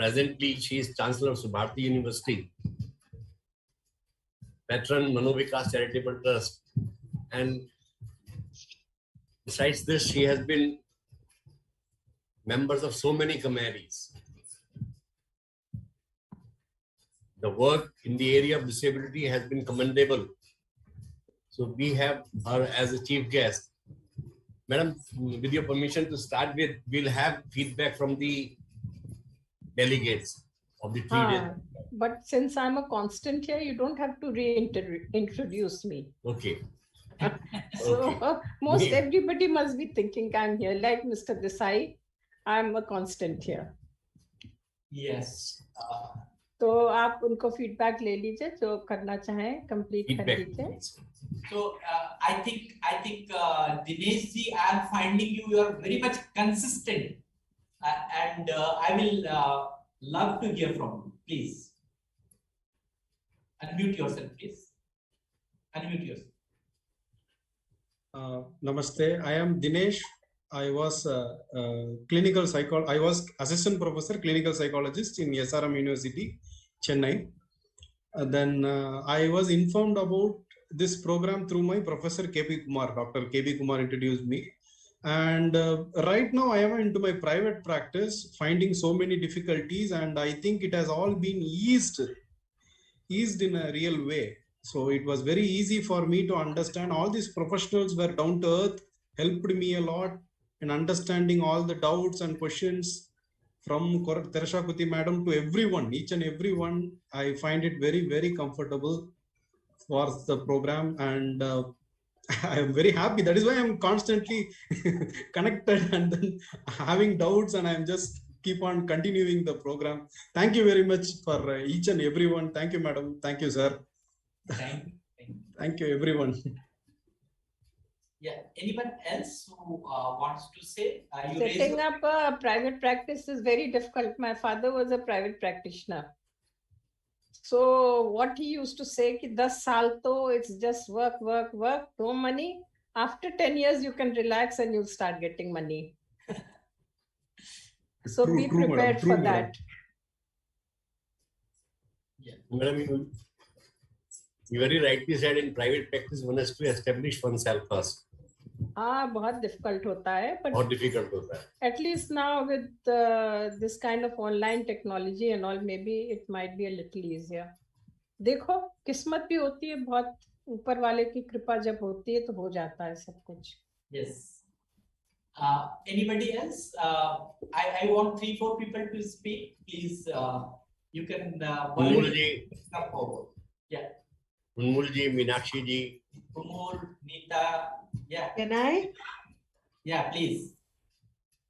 Presently, she is Chancellor of Bharati University, patron Manovikas Charitable Trust, and besides this, she has been members of so many committees. The work in the area of disability has been commendable. So we have her as a chief guest. Madam, with your permission to start with, we'll have feedback from the delegates of the 3 days. But since I'm a constant here, you don't have to reintroduce me. Okay. So most everybody must be thinking I'm here. Like Mr. Desai, I'm a constant here. Yes. तो आप उनको feedback ले लीजिए जो करना चाहें complete कर लीजिए. So I think Dinesh ji, I am finding you are very much consistent, and I will love to hear from you. Please unmute yourself, please. Unmute yourself. Namaste. I am Dinesh. I was clinical psychologist. I was assistant professor, clinical psychologist in SRM University, Chennai. Then I was informed about this program through my professor KP Kumar. Dr. KP Kumar introduced me. And right now I am into my private practice, finding so many difficulties, and I think it has all been eased in a real way. So it was very easy for me to understand. All these professionals were down to earth, helped me a lot in understanding all the doubts and questions from Teresha Kuti madam to everyone, each and everyone. I find it very, very comfortable for the program, and I am very happy. That is why I am constantly connected and then having doubts, and I am just keep on continuing the program. Thank you very much for each and everyone. Thank you, madam. Thank you, sir. Thank you, everyone. Yeah. Anyone else who wants to say? Setting up a private practice is very difficult. My father was a private practitioner. So what he used to say, ki 10 saal to it's just work, work, work, no money. After 10 years, you can relax and you'll start getting money. So be prepared for that. Yeah. Madam, you very rightly said, in private practice, one has to establish oneself first. बहुत difficult होता है, but बहुत difficult होता है. At least now with this kind of online technology and all, maybe it might be a little easier. देखो, किस्मत भी होती है, बहुत ऊपर वाले की कृपा जब होती है तो हो जाता है सब कुछ. Yes. Anybody else? I want 3-4 people to speak. Please, you can. Kumul ji. Come forward. Yeah. Kumul ji, Meenakshi ji. Kumul, Neeta. Yeah. Can I? Yeah, please.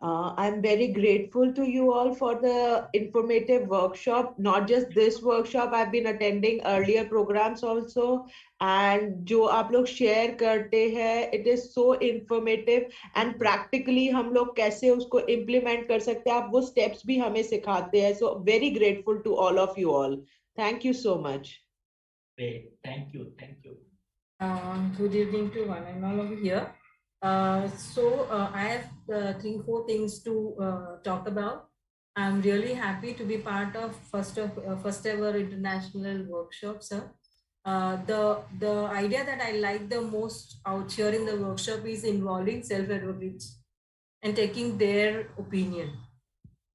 I'm very grateful to you all for the informative workshop. Not just this workshop, I've been attending earlier programs also. And जो आप लोग share करते हैं, it is so informative and practically हम लोग कैसे उसको implement कर सकते हैं, आप वो steps भी हमें सिखाते हैं. So very grateful to all of you all. Thank you so much. Great. Thank you. Thank you. Good evening to one and all over here. I have 3-4 things to talk about. I'm really happy to be part of first ever international workshop, sir. The idea that I like the most out here in the workshop is involving self-advocates and taking their opinion.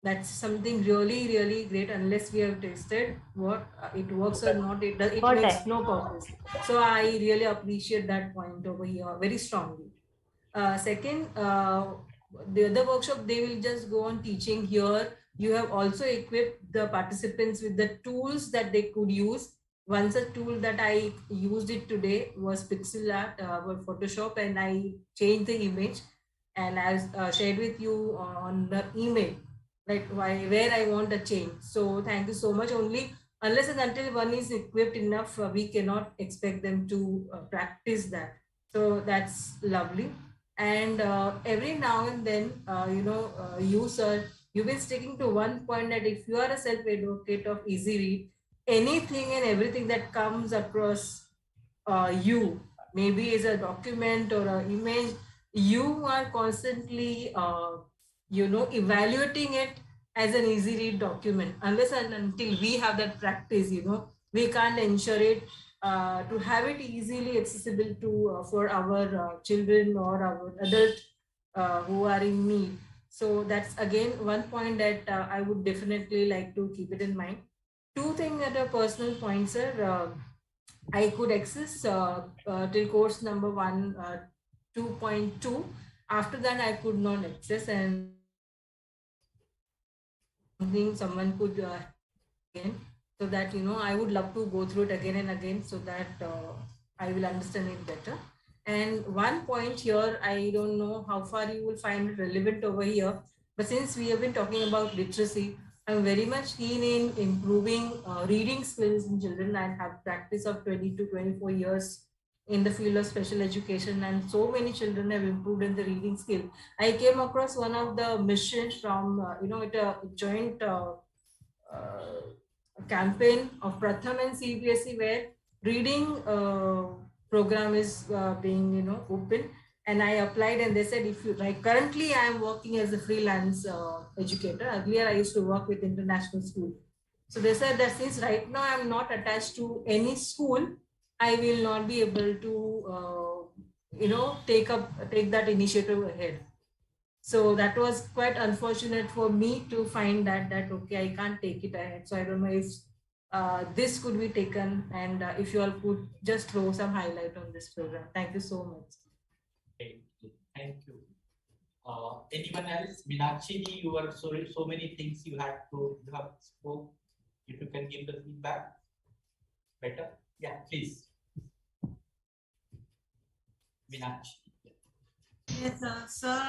That's something really, really great. Unless we have tested what it works or not, it makes no purpose. So I really appreciate that point over here very strongly. Second, the other workshop, they will just go on teaching here. You have also equipped the participants with the tools that they could use. Once a tool that I used it today was Pixel Art or Photoshop, and I changed the image and I shared with you on the email, like where I want a change. So thank you so much. Only unless and until one is equipped enough, we cannot expect them to practice that. So that's lovely. And every now and then, you, sir, you've been sticking to one point that if you are a self-advocate of Easy Read, anything and everything that comes across you, maybe is a document or an image, you are constantly, evaluating it as an easy read document. Unless and until we have that practice, we can't ensure it to have it easily accessible to for our children or our adult who are in need. So that's again one point that I would definitely like to keep it in mind. Two things at a personal point, sir. I could access till course number 2.2. After that, I could not access, and something someone could again, so that I would love to go through it again and again, so that I will understand it better. And one point here, I don't know how far you will find it relevant over here, but since we have been talking about literacy, I'm very much keen in improving reading skills in children. I have practice of 20 to 24 years in the field of special education, and so many children have improved in the reading skill. I came across one of the missions from, a joint campaign of Pratham and CBSE, where reading program is being open, and I applied, and they said, if you like, currently I am working as a freelance educator. Earlier I used to work with international school. So they said that since right now I'm not attached to any school, I will not be able to take that initiative ahead. So that was quite unfortunate for me to find that okay, I can't take it ahead. So I don't know if this could be taken, and if you all could just throw some highlight on this program. Thank you so much. Thank you. Anyone else? Meenakshi ji, you were so many things you have spoke. If you can give the feedback better. Yeah, please. Meenakshi. Yes, sir.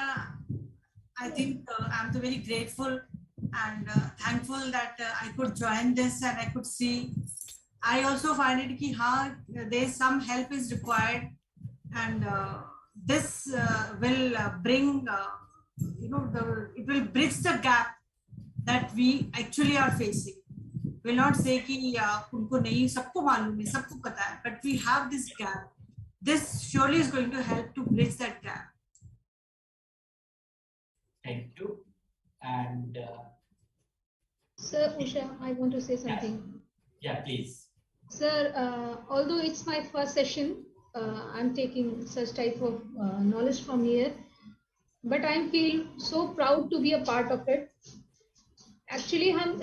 I think I'm very grateful and thankful that I could join this and I could see. I also find it that there's some help is required, and this will bring, it will bridge the gap that we actually are facing. We'll not say कि उनको नहीं, सबको मालूम है, सबको पता है, but we have this gap. This surely is going to help to bridge that gap. Thank you. And Sir, Usha, I want to say something. Yeah, please. Sir, although it's my first session, I'm taking such type of knowledge from here, but I feel so proud to be a part of it. Actually, हम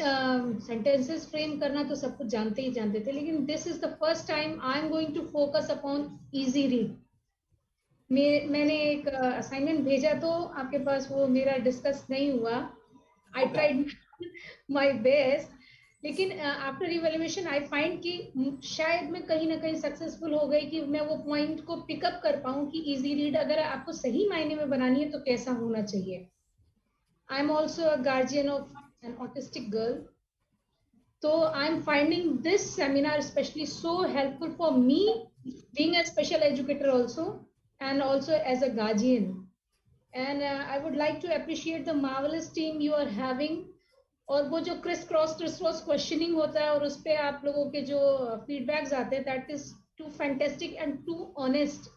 sentences frame करना तो सब कुछ जानते ही जानते थे, लेकिन this is the first time I'm going to focus upon easy read. मैंने एक assignment भेजा तो आपके पास वो मेरा discuss नहीं हुआ. I tried my best, लेकिन आफ्टर इवैल्यूएशन आई फाइंड कि शायद मैं कहीं ना कहीं सक्सेसफुल हो गई कि मैं वो पॉइंट को पिकअप कर पाऊं कि इजी रीड अगर आपको सही मायने में बनानी है तो कैसा होना चाहिए. I am also a guardian of an autistic girl, so I'm finding this seminar especially so helpful for me, being a special educator also, and also as a guardian. And I would like to appreciate the marvelous team you are having. और वो जो criss cross questioning होता है और उस पे आप लोगों के जो फीडबैक्स आते हैं, that is too fantastic and too honest.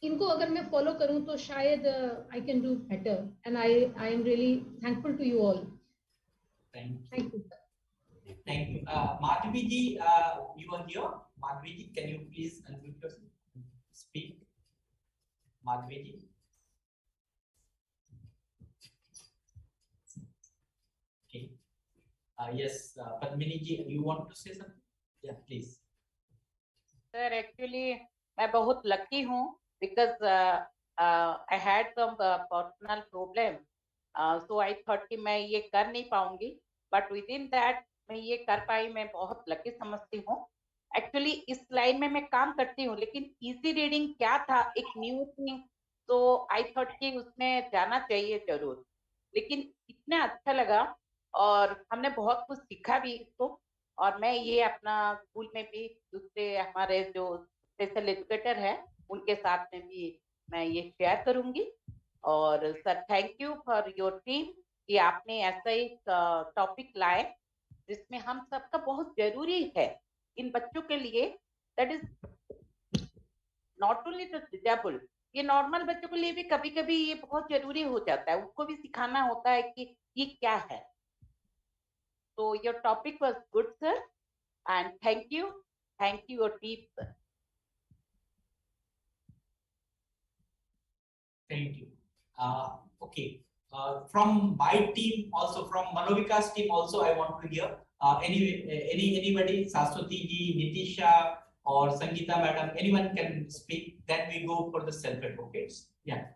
इनको अगर मैं फॉलो करूं तो शायद I can do better, and I am really thankful to you all. Thank you. Thank you. Madhvi ji, you are here. Madhvi ji, can you please unmute yourself? Speak. Madhvi ji. Okay. Yes, Padmini ji, you want to say something? Yeah, please. Sir, actually, मैं बहुत lucky हूँ because I had some personal problem. So I thought कि मैं ये कर नहीं पाऊंगी, but within that मैं ये कर पाई. मैं बहुत lucky समझती हूँ. Actually इस लाइन में मैं काम करती हूँ, लेकिन easy reading क्या था, एक new thing, तो I thought कि उसमें जाना चाहिए जरूर. लेकिन इतना अच्छा लगा और हमने बहुत कुछ सीखा भी इसको, और मैं ये अपना स्कूल में भी दूसरे हमारे जो स्पेशल एजुकेटर है उनके साथ में भी मैं ये शेयर करूंगी. और sir, thank you for your team कि आपने ऐसा एक टॉपिक लाए जिसमें हम सबका बहुत जरूरी है इन बच्चों के लिए. That is not only the disabled, ये नॉर्मल बच्चों के लिए भी कभी कभी ये बहुत जरूरी हो जाता है, उनको भी सिखाना होता है कि ये क्या है. So your topic was good, sir, and thank you your team, sir. Thank you. Okay. From my team, also from Manovika's team, also I want to hear anybody, Saswati ji, Nitisha, or Sangeeta madam, anyone can speak. Then we go for the self-advocates. Yeah.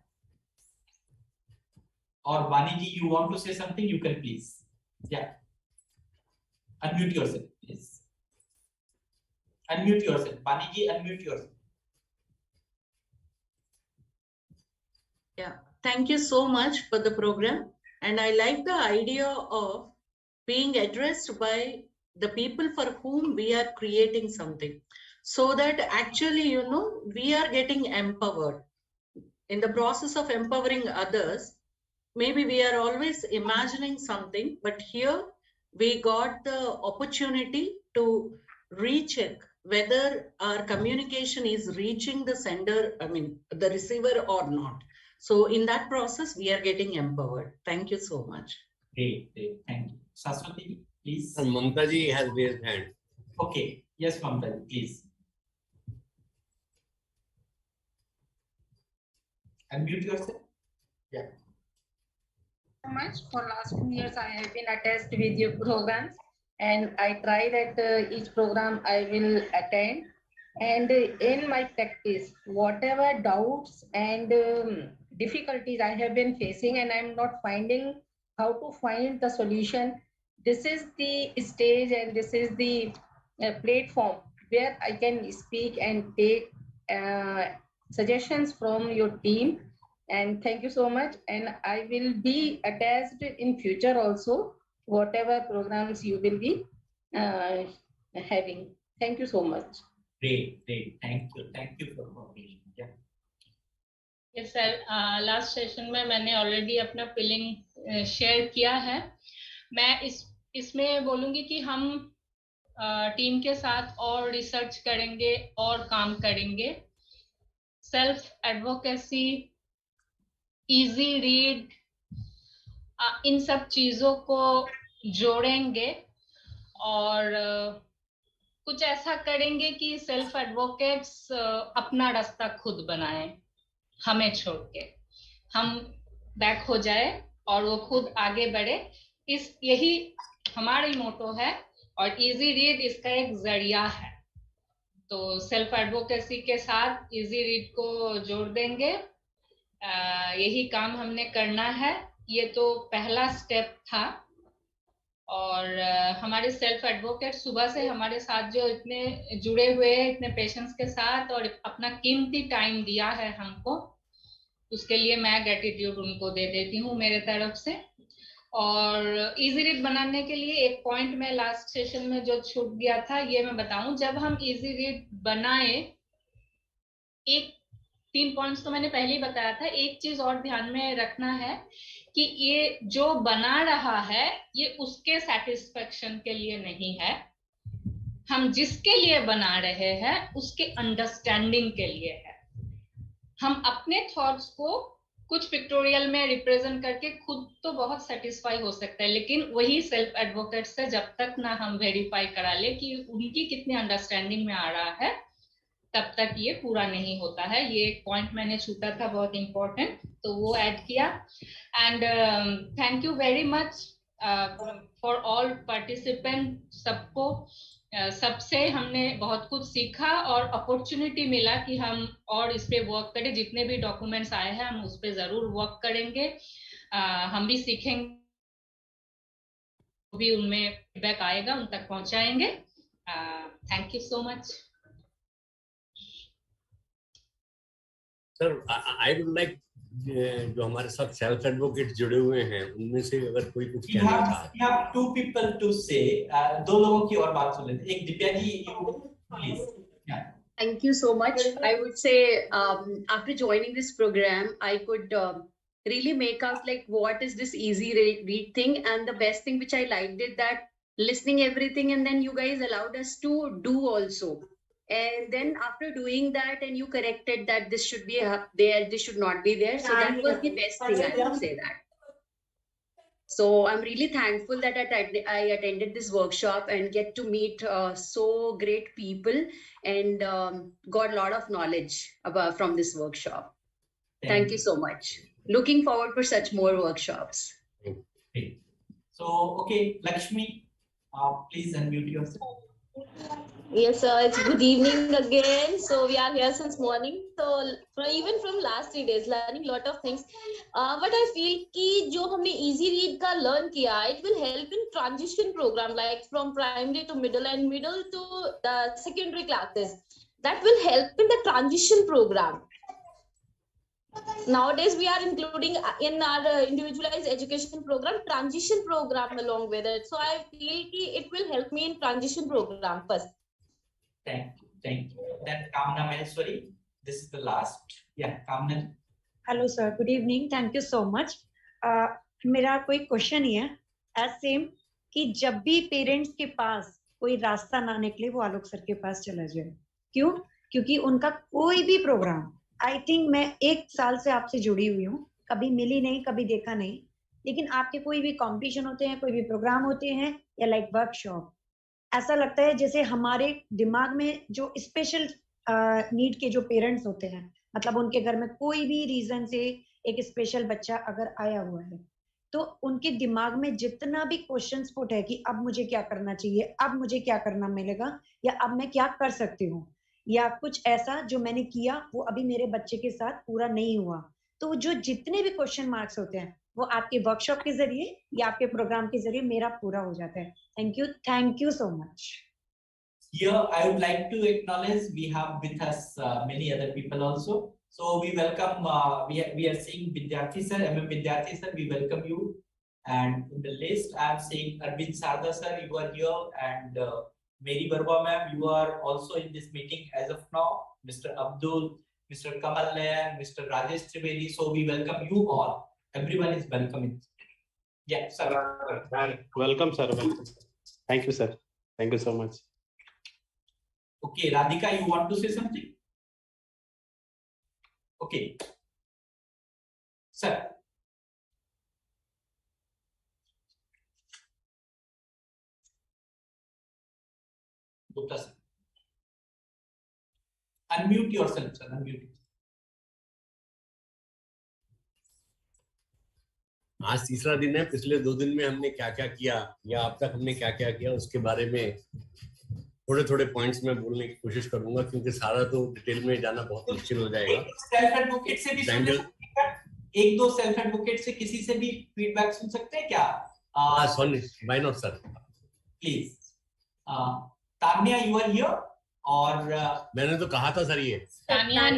Or Vani ji, you want to say something? You can please. Yeah. Unmute yourself, please. Unmute yourself. Vani ji, unmute yourself. Yeah, thank you so much for the program. And I like the idea of being addressed by the people for whom we are creating something, so that actually, you know, we are getting empowered. In the process of empowering others, maybe we are always imagining something, but here we got the opportunity to recheck whether our communication is reaching the sender, I mean, the receiver or not. So in that process, we are getting empowered. Thank you so much. Great. Thank you. Saswati, please. And Mamta ji has raised hand. Okay. Yes, Mamta ji, please. Unmute yourself. Yeah. So much. For last 2 years, I have been attached with your programs, and I try that each program I will attend. And in my practice, whatever doubts and difficulties I have been facing, and I'm not finding how to find the solution, this is the stage and this is the platform where I can speak and take suggestions from your team. And thank you so much. And I will be attached in future also, whatever programs you will be having. Thank you so much. Great. Thank you for cooperation. Yeah. Yes, sir. Last session में मैंने already अपना feeling share किया है. मैं इसमें बोलूँगी कि हम टीम के साथ और रिसर्च करेंगे और काम करेंगे. सेल्फ एडवोकेसी, इजी रीड, इन सब चीजों को जोड़ेंगे और कुछ ऐसा करेंगे कि सेल्फ एडवोकेट्स अपना रास्ता खुद बनाएं, हमें छोड़ के हम बैक हो जाए और वो खुद आगे बढ़े. यही हमारी मोटो है और इजी रीड इसका एक जरिया है. तो सेल्फ एडवोकेसी के साथ इजी रीड को जोड़ देंगे. यही काम हमने करना है. ये तो पहला स्टेप था और हमारे सेल्फ एडवोकेट सुबह से हमारे साथ जो इतने जुड़े हुए हैं, इतने पेशेंट्स के साथ और अपना कीमती टाइम दिया है हमको, उसके लिए मैं ग्रेटिट्यूड उनको दे देती हूँ मेरे तरफ से. और इजी रीड बनाने के लिए एक पॉइंट में लास्ट सेशन में जो छूट गया था, ये मैं बताऊं. जब हम इजी रीड बनाए, 3 पॉइंट्स तो मैंने पहले ही बताया था. एक चीज और ध्यान में रखना है कि ये जो बना रहा है ये उसके सेटिस्फेक्शन के लिए नहीं है. हम जिसके लिए बना रहे हैं उसके अंडरस्टैंडिंग के लिए है. हम अपने थॉट्स को कुछ पिक्टोरियल में रिप्रेजेंट करके खुद तो बहुत सेटिस्फाई हो सकता है, लेकिन वही सेल्फ एडवोकेट से जब तक ना हम वेरीफाई करा ले कि उनकी कितनी अंडरस्टैंडिंग में आ रहा है, तब तक ये पूरा नहीं होता है. ये एक पॉइंट मैंने छूटा था, बहुत इंपॉर्टेंट, तो वो ऐड किया. And thank you very much for all participant. सबको सबसे हमने बहुत कुछ सीखा और अपॉर्चुनिटी मिला कि हम और इस पे वर्क करें. जितने भी डॉक्यूमेंट्स आए हैं हम उस पे जरूर वर्क करेंगे. हम भी सीखेंगे, भी उनमें फीडबैक आएगा उन तक पहुंचाएंगे. Thank you so much. Sir, I would like जो हमारे साथ सेल्फ एडवोकेट जुड़े हुए हैं उनमें से अगर कोई कुछ कहना चाहे. You have 2 people to say. 2 लोगों की और बात सुन लेते. एक Divya ji, please. Yeah. Thank you so much. I would say after joining this program, I could really make out like what is this easy read thing, and the best thing which I liked it that listening everything and then you guys allowed us to do also. And then after doing that, and you corrected that this should be there, this should not be there. So that was the best thing, I would say that. So I'm really thankful that I attended this workshop and get to meet so great people and got a lot of knowledge from this workshop. Thank you so much. Looking forward for such more workshops. So, okay, Lakshmi, please unmute yourself. Yes, sir. It's good evening again. So we are here since morning. So even from last 3 days, learning lot of things. But I feel कि जो हमने easy read का learn किया, it will help in transition program like from primary to middle and middle to the secondary classes. That will help in the transition program. Nowadays, we are including in our individualized education program, transition program along with it. So I feel it will help me in transition program first. Thank you. Thank you. Then Kamna Maheshwari, this is the last. Yeah, Kamna. Hello, sir. Good evening. Thank you so much. मेरा कोई question ही है as same कि जब भी parents के पास कोई रास्ता ना निकले वो आलोक सर के पास चला जाए. क्यों? क्योंकि उनका कोई भी प्रोग्राम, आई थिंक मैं 1 साल से आपसे जुड़ी हुई हूँ, कभी मिली नहीं, कभी देखा नहीं, लेकिन आपके कोई भी कंपटीशन होते हैं, कोई भी प्रोग्राम होते हैं या लाइक वर्कशॉप, ऐसा लगता है जैसे हमारे दिमाग में जो स्पेशल नीड के जो पेरेंट्स होते हैं, मतलब उनके घर में कोई भी रीजन से एक स्पेशल बच्चा अगर आया हुआ है, तो उनके दिमाग में जितना भी क्वेश्चंस पुट है कि अब मुझे क्या करना चाहिए, अब मुझे क्या करना मिलेगा, या अब मैं क्या कर सकती हूँ, या कुछ ऐसा जो मैंने किया वो अभी मेरे बच्चे के साथ पूरा नहीं हुआ, तो जो जितने भी क्वेश्चन मार्क्स होते हैं वो आपके वर्कशॉप के जरिए या आपके प्रोग्राम के जरिए मेरा पूरा हो जाता है. Thank you so much. Here I would like to acknowledge we have with us many other people also. So we welcome, we are seeing Vidyarthi sir, MM Vidyarthi sir, we welcome you. And in the list I am seeing Arvind Sarda sir, you are here, and Mary Barba ma'am, you are also in this meeting as of now. Mr. Abdul, Mr. Kamal Nayan, Mr. Rajesh Trivedi. So we welcome you all. Everyone is welcome. Yeah, sir. Welcome, sir. Welcome. Thank you, sir. Thank you so much. Okay, Radhika, you want to say something? Okay. Sir. Gupta sir. Unmute yourself, sir. Unmute. आज तीसरा दिन है. पिछले 2 दिन में हमने क्या क्या किया या अब तक हमने क्या क्या किया उसके बारे में थोड़े थोड़े पॉइंट्स में बोलने की कोशिश करूंगा, क्योंकि सारा तो डिटेल में जाना बहुत मुश्किल हो जाएगा. सेल्फ एडवोकेट से भी एक दो सेल्फ एडवोकेट से किसी से भी फीडबैक सुन सकते हैं क्या? Sorry, why not sir, please. Tanya, you are here. और मैंने तो कहा था सर ये Tanya,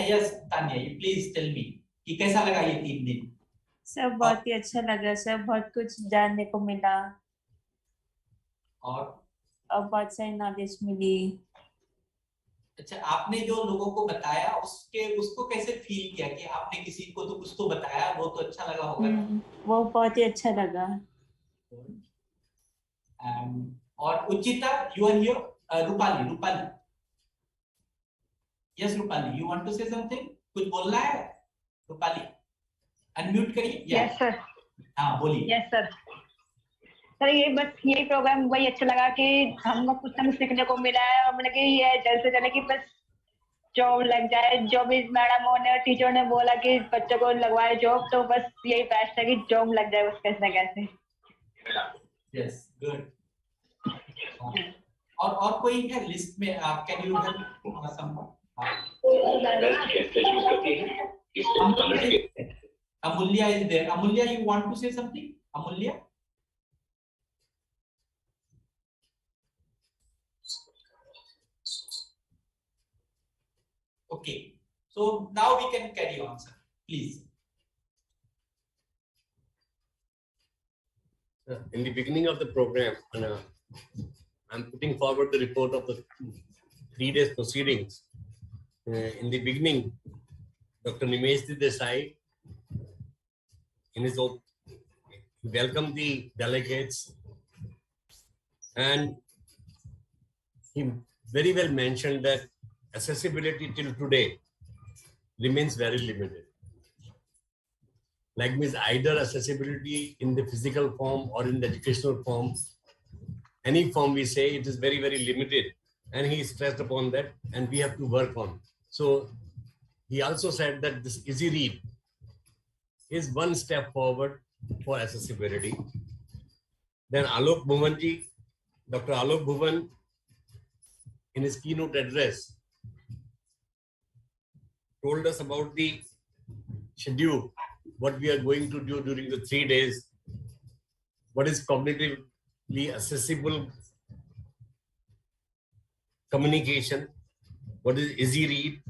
yes Tanya, you please tell me कि कैसा लगा ये 3 दिन? सब बहुत ही अच्छा लगा सर, बहुत कुछ जानने को मिला और बहुत सारी नॉलेज मिली. अच्छा, आपने जो लोगों को बताया उसको कैसे फील किया कि आपने किसी को तो कुछ तो बताया, वो तो अच्छा लगा होगा? वो बहुत ही अच्छा लगा. और Uchita, you are here. Rupali, yes Rupali, you want to say something? कुछ बोलना है रूपाली? अनम्यूट करिए. Yes sir. हाँ बोलिए. Yes sir. सर ये बस यही प्रोग्राम वही अच्छा लगा कि हमको कुछ ना कुछ सीखने को मिला है, और मतलब कि ये जल्द से जल्द कि बस जॉब लग जाए. जो भी मैडम ने टीचर ने बोला कि बच्चों को लगवाए जॉब, तो बस यही बेस्ट है कि जॉब लग जाए बस कैसे न कैसे. Yes, good. और कोई है लिस्ट में? आप can you Amulya is there. Amulya, you want to say something? Amulya. Okay, so now we can carry on, sir. Please. In the beginning of the program, I'm putting forward the report of the 3 days proceedings. In the beginning, Dr. Nimesh Desai, in his own, welcomed the delegates and he very well mentioned that accessibility till today remains very limited. Like means either accessibility in the physical form or in the educational form, any form we say, it is very, very limited. And he stressed upon that, and we have to work on. So he also said that this easy read is one step forward for accessibility. Then Alok Bhuvanji, Dr. Alok Bhuvan, in his keynote address, told us about the schedule, what we are going to do during the 3 days, what is cognitively accessible communication, what is easy read,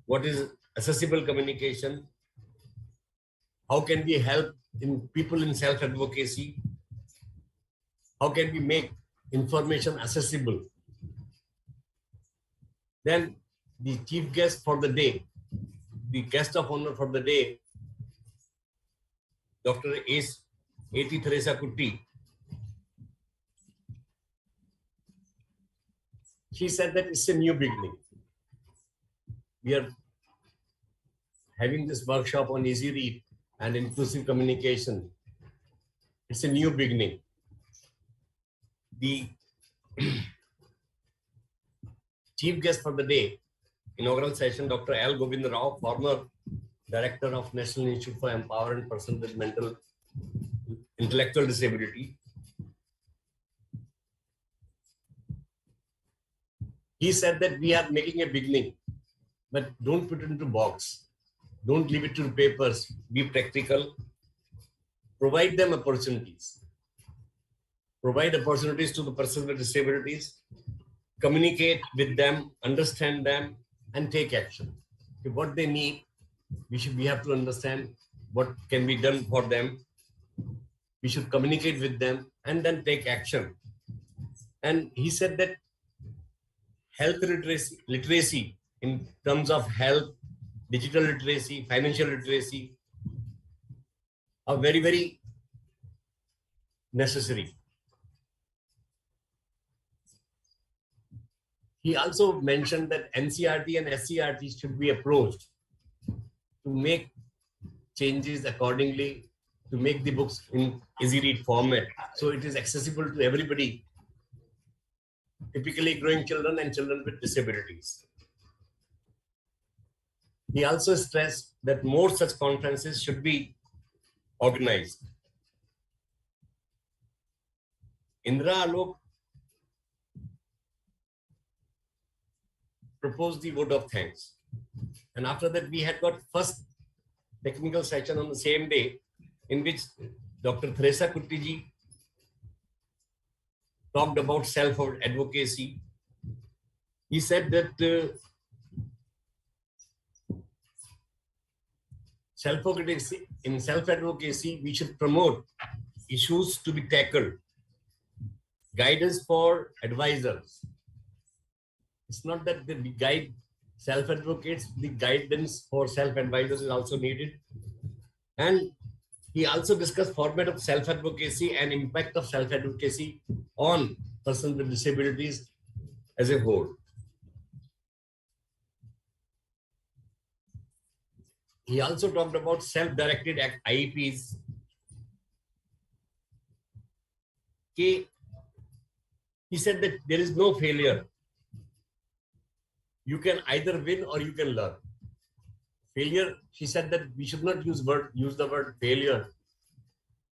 what is accessible communication, how can we help in people in self-advocacy, how can we make information accessible. Then the chief guest for the day, the guest of honor for the day, Dr. A.T. Theresa Kutti, she said that it's a new beginning. We are having this workshop on easy read and inclusive communication. It's a new beginning. The chief guest for the day, inaugural session, Dr. L. Govind Rao, former Director of National Institute for Empowering Persons with Mental Intellectual Disability. He said that we are making a beginning, but don't put it into box. Don't leave it to the papers. Be practical. Provide them opportunities. Provide opportunities to the persons with disabilities. Communicate with them, understand them, and take action. What they need, we have to understand what can be done for them. We should communicate with them and then take action. And he said that health literacy in terms of health, digital literacy, financial literacy are very, very necessary. He also mentioned that NCERT and SCERT should be approached to make changes accordingly, to make the books in easy read format, so it is accessible to everybody, typically growing children and children with disabilities. He also stressed that more such conferences should be organized. Indra Alok proposed the vote of thanks. And after that, we had got first technical session on the same day, in which Dr. Theresa Kutti ji talked about self-advocacy. He said that in self-advocacy, we should promote issues to be tackled, guidance for advisors. It's not that we guide self-advocates, the guidance for self-advisors is also needed. And he also discussed format of self-advocacy and impact of self-advocacy on persons with disabilities as a whole. He also talked about self-directed IEPs. He said that there is no failure. You can either win or you can learn. Failure, she said that we should not use the word failure.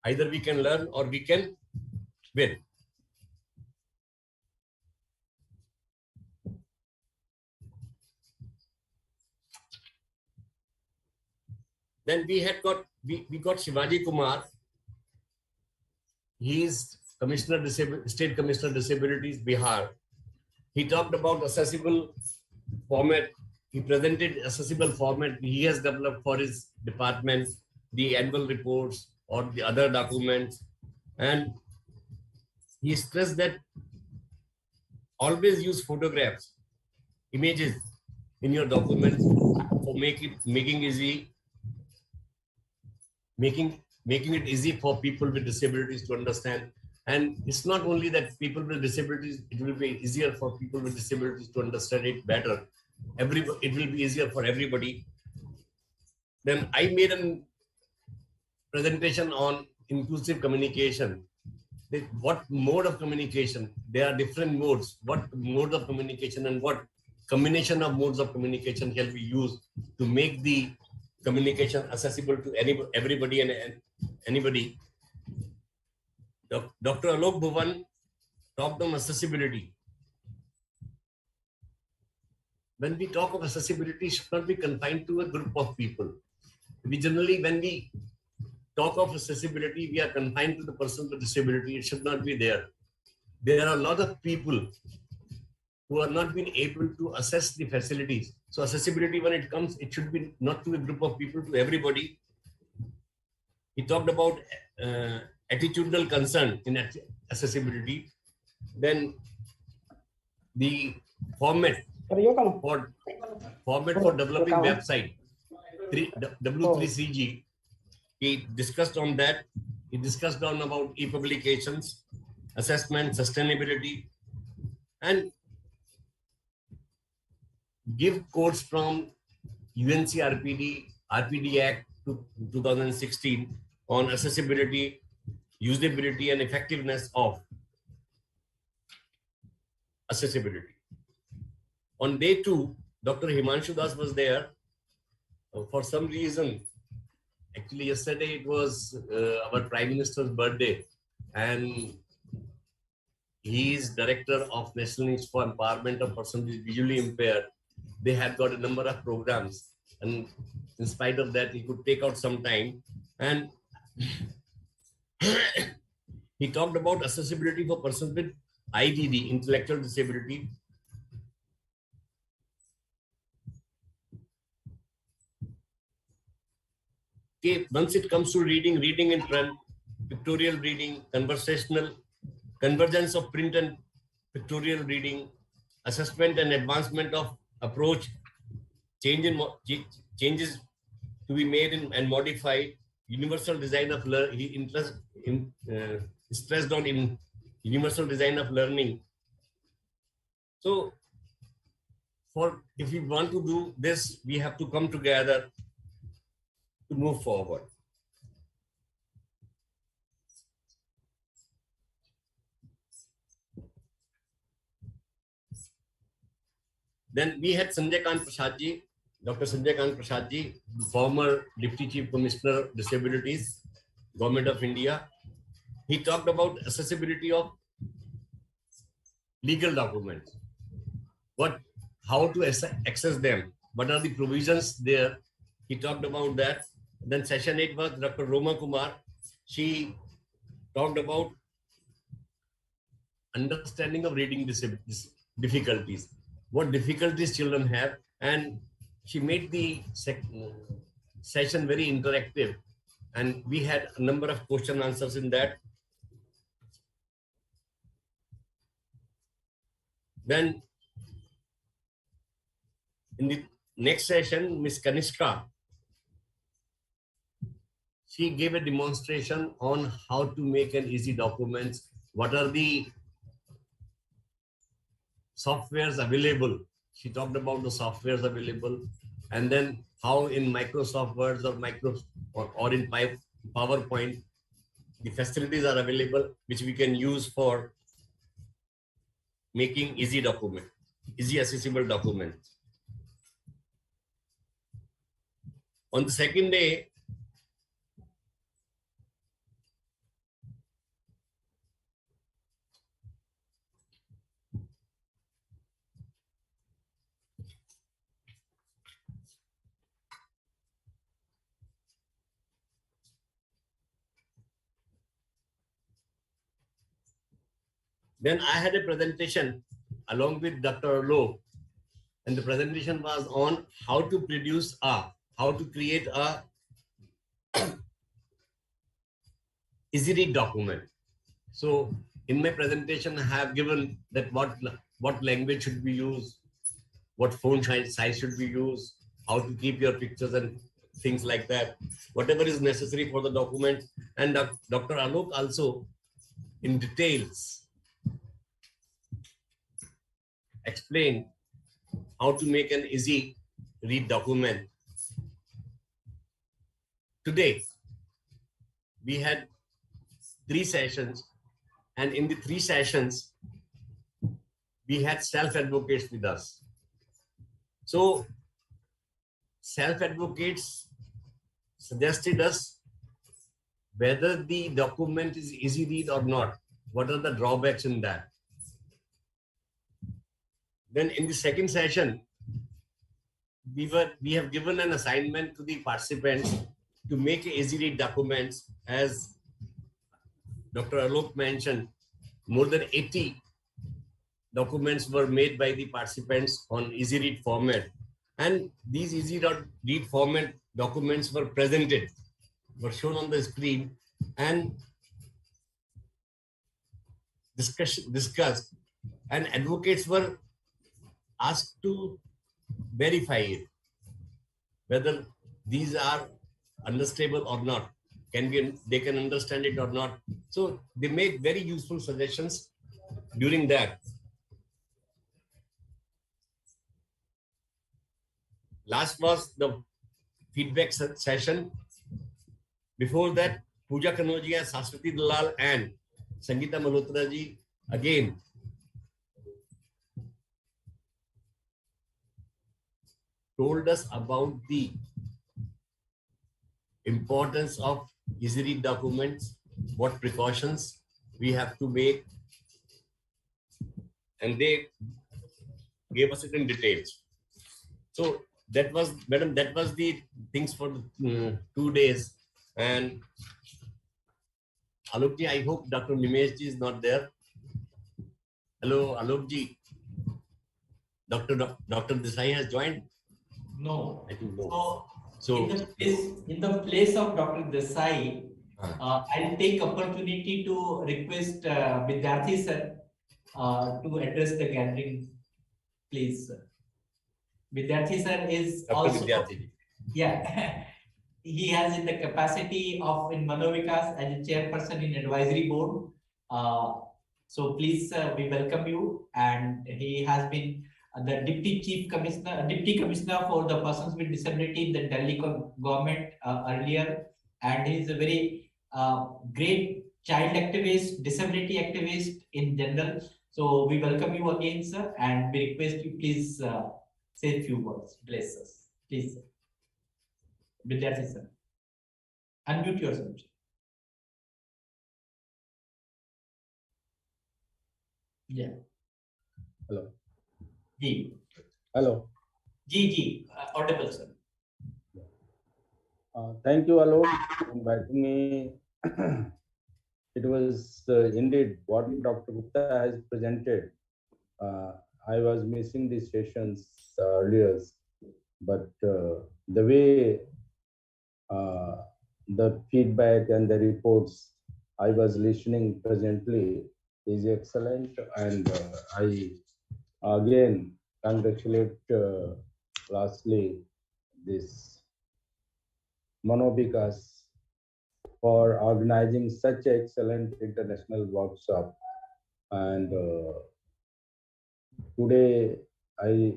Either we can learn or we can win. Then we got Shivaji Kumar. He is State Commissioner Disabilities, Bihar. He talked about accessible format. He presented accessible format he has developed for his department, the annual reports or the other documents. And he stressed that always use photographs, images in your documents for making it easy for people with disabilities to understand. And it's not only that people with disabilities, it will be easier for people with disabilities to understand it better. It will be easier for everybody. Then I made a presentation on inclusive communication. What mode of communication? There are different modes. What mode of communication and what combination of modes of communication can be used to make the communication accessible to everybody and anybody. Dr. Alok Bhuvan talked on accessibility. When we talk of accessibility, it should not be confined to a group of people. We generally, when we talk of accessibility, we are confined to the person with disability. It should not be there. There are a lot of people who are not being able to access the facilities. So accessibility, when it comes, it should be not to a group of people, to everybody. He talked about attitudinal concern in accessibility. Then the format for developing website, W3CG, he discussed on that. He discussed on about e-publications, assessment, sustainability, and give quotes from RPD Act 2016 on accessibility, usability, and effectiveness of accessibility. On day 2, Dr. Himanshu Das was there. For some reason, actually yesterday it was our Prime Minister's birthday, and he is director of National Institute for Empowerment of Persons Visually Impaired. They have got a number of programs, and in spite of that, he could take out some time. And he talked about accessibility for persons with IDD, intellectual disability. Okay, once it comes to reading in print, pictorial reading, conversational, convergence of print and pictorial reading, assessment and advancement of approach, changes to be made and modified, universal design of learning. He stressed on in universal design of learning. So, if we want to do this, we have to come together to move forward. Then we had Sanjay Kant Prasad ji, Dr. Sanjay Kant Prasad ji, former Deputy Chief Commissioner Disabilities, Government of India. He talked about accessibility of legal documents, how to access them, what are the provisions there. He talked about that. Then session 8 was Dr. Roma Kumar. She talked about understanding of reading difficulties, what difficulties children have, and she made the session very interactive, and we had a number of question answers in that. Then in the next session, Ms. Kanishka, she gave a demonstration on how to make an easy documents, what are the softwares available. She talked about the softwares available, and then how in Microsoft Word or in PowerPoint, the facilities are available, which we can use for making easy accessible documents. On the second day, then I had a presentation along with Dr. Low, and the presentation was on how to create a easy read document. So in my presentation, I have given that what language should be used, what font size should be used, how to keep your pictures and things like that, whatever is necessary for the document. And Dr. Alok also in details explain how to make an easy read document. Today, we had 3 sessions, and in the 3 sessions, we had self-advocates with us. So, self-advocates suggested us whether the document is easy read or not. What are the drawbacks in that? Then in the second session, we have given an assignment to the participants to make easy read documents. As Dr. Alok mentioned, more than 80 documents were made by the participants on easy read format. And these easy read format documents were presented, were shown on the screen and discussed, and advocates were asked to verify it, whether these are understandable or not. They can understand it or not. So they made very useful suggestions during that. Last was the feedback session. Before that, Pooja Kanojia, Saswati Dalal, and Sangeeta Malhotra ji again told us about the importance of easy read documents, what precautions we have to make, and they gave us it in details. So that was, madam, that was the things for the 2 days. And Alok ji, I hope Dr. Nimesh ji is not there. Hello, Alok ji. Dr. Desai has joined? No. I think no. So in the place of Dr. Desai, I'll take opportunity to request Vidyarthi sir to address the gathering, please. Sir. Vidyarthi sir is Dr. also, Vidyarthi. Yeah, he has in the capacity of in Manovikas as a chairperson in advisory board. So please, we welcome you, and he has been the deputy commissioner for the persons with disability in the Delhi government earlier, and he is a very great child activist, disability activist in general. So we welcome you again, sir, and we request you please say a few words. Bless us, please, sir. Vidyarthi sir, unmute yourself. Yeah. Hello. Ji. Hello. Ji, audible, sir. Thank you, Alok, for inviting me. It was indeed what Dr. Gupta has presented. I was missing these sessions earlier, but the way the feedback and the reports I was listening presently is excellent, and I again congratulate lastly this Manovikas for organizing such an excellent international workshop. And today I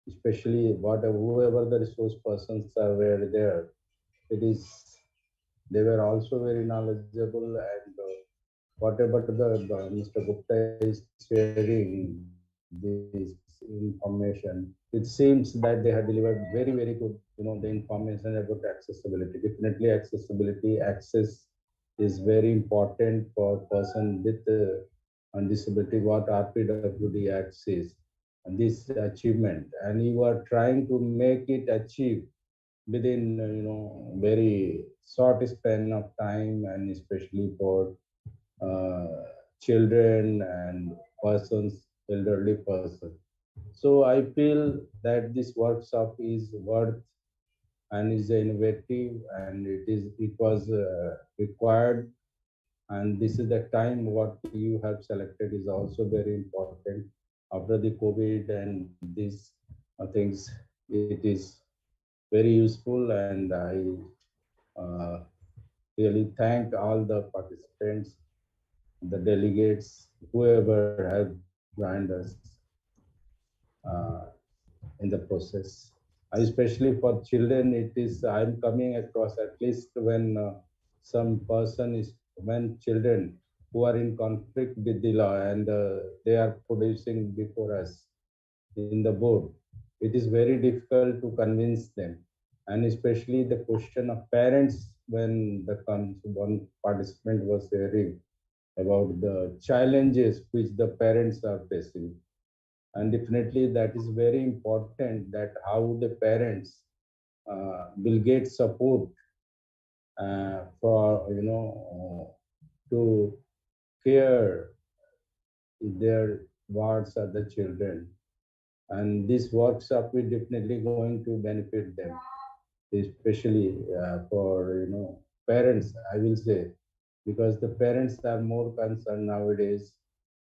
especially whoever the resource persons were there, they were also very knowledgeable, and whatever Mr. Gupta is sharing this information, it seems that they have delivered very, very good, the information about accessibility. Definitely accessibility, access is very important for person with disability, what RPWD Act says, and this achievement, and you are trying to make it achieve within, very short span of time, and especially for children and persons, elderly person. So I feel that this workshop is worth and is innovative, and it was required, and this is the time what you have selected is also very important after the COVID and these things. It is very useful, and I really thank all the participants, the delegates, whoever have joined us in the process. Especially for children, it is, I'm coming across at least when some person is, when children who are in conflict with the law and they are producing before us in the board, it is very difficult to convince them. And especially the question of parents, when the one participant was sharing about the challenges which the parents are facing. And definitely that is very important, that how the parents will get support for, to care their wards or the children. And this workshop is definitely going to benefit them, especially for parents, I will say, because the parents are more concerned nowadays,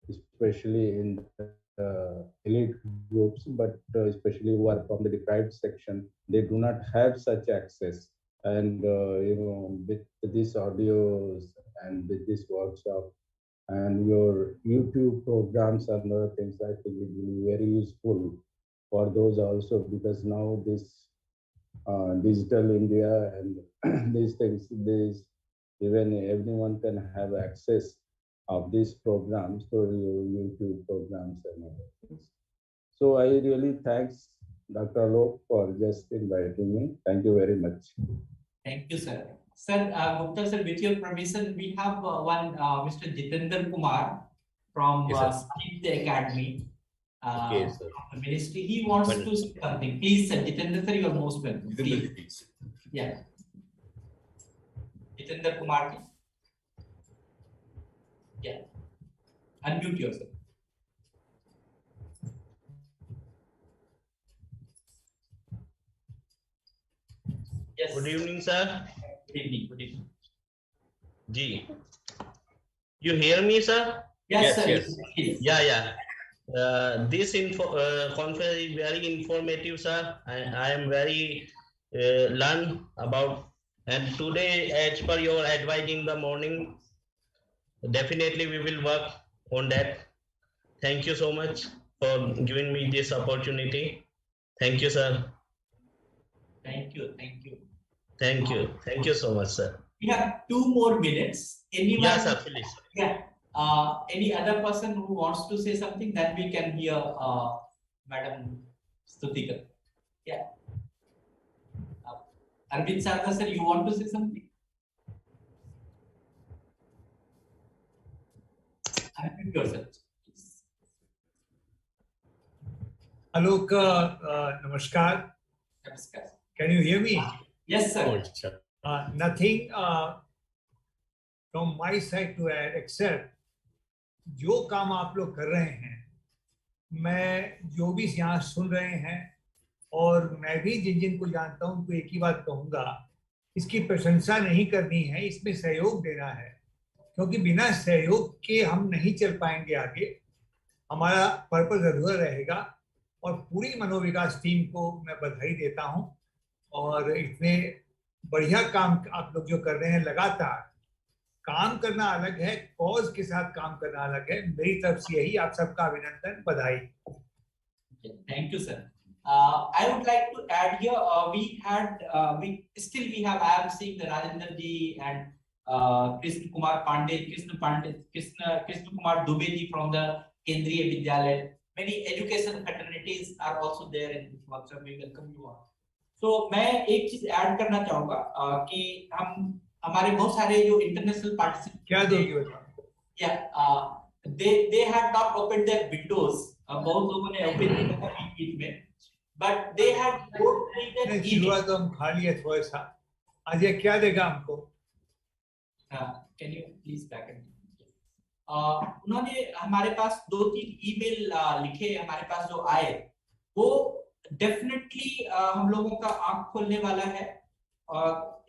especially in the elite groups, but especially who are from the deprived section, they do not have such access. And with these audios and with this workshop and your YouTube programs and other things, I think it will be very useful for those also, because now this digital India and these things, even everyone can have access of these programs, so YouTube programs and other things. So I really thanks Dr. Alok for just inviting me. Thank you very much. Thank you, sir. Sir, Gupta sir, with your permission, we have one Mr. Jitendra Kumar from the Academy. Okay, sir. From the ministry. He wants to say something. Please, sir, Jitendra sir, you are most welcome. Please. Yeah. Jitendra Kumar. Yeah. Unmute yourself. Yes. Good evening, sir. Good evening. Good evening. G. You hear me, sir? Yes, sir. Yes. Yeah. This conference is very informative, sir. I am very learned about, and today, as per your advice in the morning, definitely we will work on that. Thank you so much for giving me this opportunity. Thank you, sir. Thank you. Thank you. Thank you. Thank you so much, sir. We have 2 more minutes. Anyone? Yes, sir, please. Yeah. Any other person who wants to say something, then we can hear Madam Stutika. Yeah. Arvind Sarda sir, you want to say something? Unmute yourself. Alok, namaskar. Namaskar. Can you hear me? Yes, sir. Nothing from my side to add except जो काम आप लोग कर रहे हैं, मैं जो भी यहाँ सुन रहे हैं और मैं भी जिन को जानता हूँ उनको एक ही बात कहूँगा, इसकी प्रशंसा नहीं करनी है, इसमें सहयोग देना है, क्योंकि बिना सहयोग के हम नहीं चल पाएंगे आगे, हमारा पर्पस अधूरा रहेगा। और पूरी मनोविकास टीम को मैं बधाई देता हूँ और इतने बढ़िया काम आप लोग जो कर रहे हैं, लगातार काम करना अलग है, कॉज के साथ काम करना अलग है। मेरी तरफ से यही, आप सबका अभिनंदन, बधाई। Thank you, sir. I would like to add here, I am seeing the Rajendra ji and Krishna Kumar Pandey, Krishna Kumar Dubey ji from the Kendriya Vidyalaya. Many education fraternities are also there in this workshop. We welcome you all. So मैं एक चीज add करना चाहूंगा कि हमारे बहुत सारे जो इंटरनेशनल पार्टिसिपेंट क्या दोगे they had not opened their windows. बहुत लोगों ने ओपन नहीं किया बीच में, but they had शुरुआत तो हम खा लिया थोड़ा सा। आज ये क्या देगा हमको? Can you please back and उन्होंने हमारे पास 2-3 ईमेल लिखे, हमारे पास जो आए वो डेफिनेटली हम लोगों का आंख खोलने वाला है।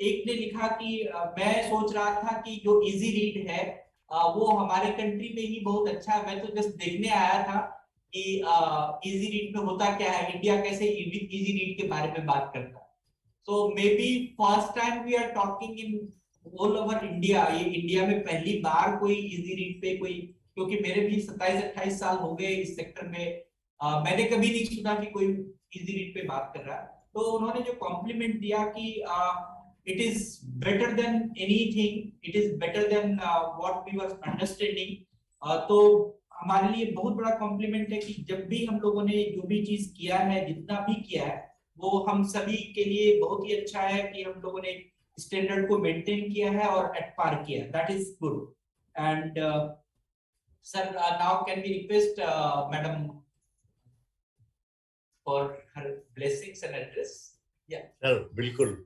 एक ने लिखा कि मैं सोच रहा था कि जो इजी रीड है वो हमारे कंट्री में ही बहुत अच्छा है, मैं तो जस्ट देखने आया था कि इजी रीड में होता क्या है, इंडिया कैसे इजी रीड के बारे में बात करता है। So maybe first time we are talking in all over India, ये इंडिया में पहली बार कोई इजी रीड पे कोई, क्योंकि मेरे भी 27-28 साल हो गए इस सेक्टर में, मैंने कभी नहीं सुना कि कोई इजी रीड पे बात कर रहा है। तो उन्होंने जो कॉम्प्लीमेंट दिया कि it is better than anything, it is better than what we was understanding, तो हमारे लिए बहुत बड़ा कॉम्प्लीमेंट है कि जब भी हम लोगों ने जो भी चीज किया है, जितना भी किया है, वो हम सभी के लिए बहुत ही अच्छा है कि हम लोगों ने स्टैंडर्ड को मेंटेन किया है और एट पार किया, that is good. And sir, now can we request madam for her blessings and address? या सर बिल्कुल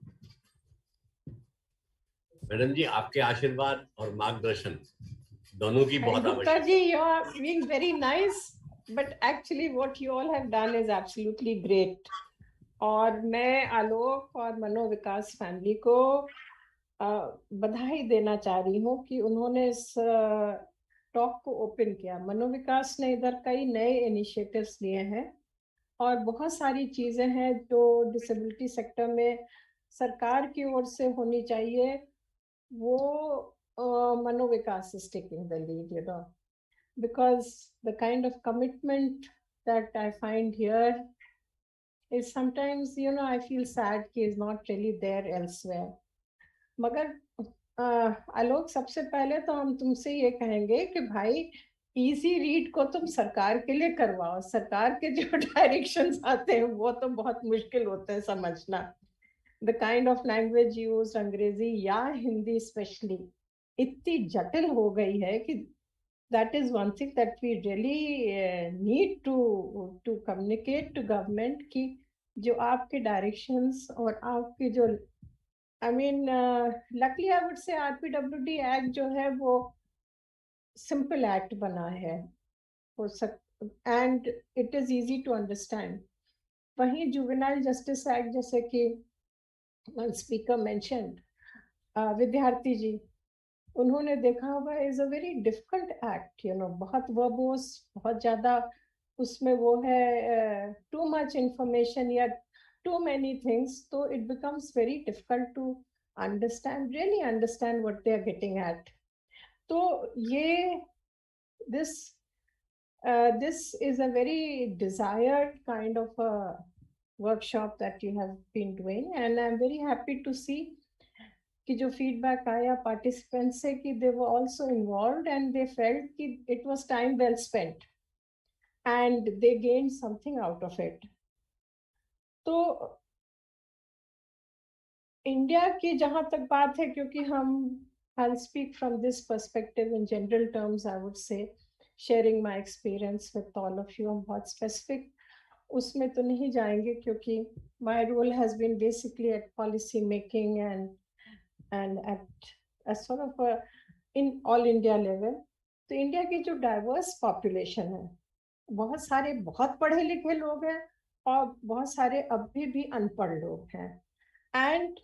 मैडम जी, आपके आशीर्वाद और मार्गदर्शन दोनों की बहुत Gupta आवश्यकता ji, you are being very nice, but actually what you all have done is absolutely great. और मैं आलोक और मनोविकास फैमिली को बधाई देना चाह रही हूँ कि उन्होंने इस टॉक को ओपन किया। मनोविकास ने इधर कई नए इनिशिएटिव्स लिए हैं और बहुत सारी चीजें हैं जो डिसेबिलिटी सेक्टर में सरकार की ओर से होनी चाहिए, वो मनोविकास is taking the lead, you know, because the kind of commitment that I find here is sometimes, you know, I feel sad कि is not really there elsewhere. मगर आलोक, सबसे पहले तो हम तुमसे ये कहेंगे कि भाई इजी रीड को तुम सरकार के लिए करवाओ। सरकार के जो डायरेक्शंस आते हैं वो तो बहुत मुश्किल होते हैं समझना। The kind of language used, अंग्रेजी या हिंदी स्पेशली इतनी जटिल हो गई है कि that is one thing that we really need to communicate to government कि जो आपके डायरेक्शंस और आपके जो I mean luckily I would say RPWD Act जो है वो simple act बना है and it is easy to understand. वहीं Juvenile Justice Act जैसे कि one speaker mentioned, विद्यार्थी जी उन्होंने देखा होगा is a very difficult act, you know, बहुत verbose, बहुत ज़्यादा उसमें वो है too much information या too many things, so it becomes very difficult to understand, really understand what they are getting at. तो ये this is a very desired kind of a workshop that you have been doing, and I'm very happy to see कि जो feedback आया participants से कि they were also involved and they felt कि it was time well spent and they gained something out of it. तो India की जहाँ तक बात है, क्योंकि हम I'll speak from this perspective in general terms, I would say, sharing my experience with all of you, हम बहुत specific उसमें तो नहीं जाएंगे क्योंकि my role has been basically at policy making and at a sort of a in all India level. तो India की जो diverse population है, बहुत सारे बहुत पढ़े लिखे लोग हैं और बहुत सारे अभी भी अनपढ़ लोग हैं, and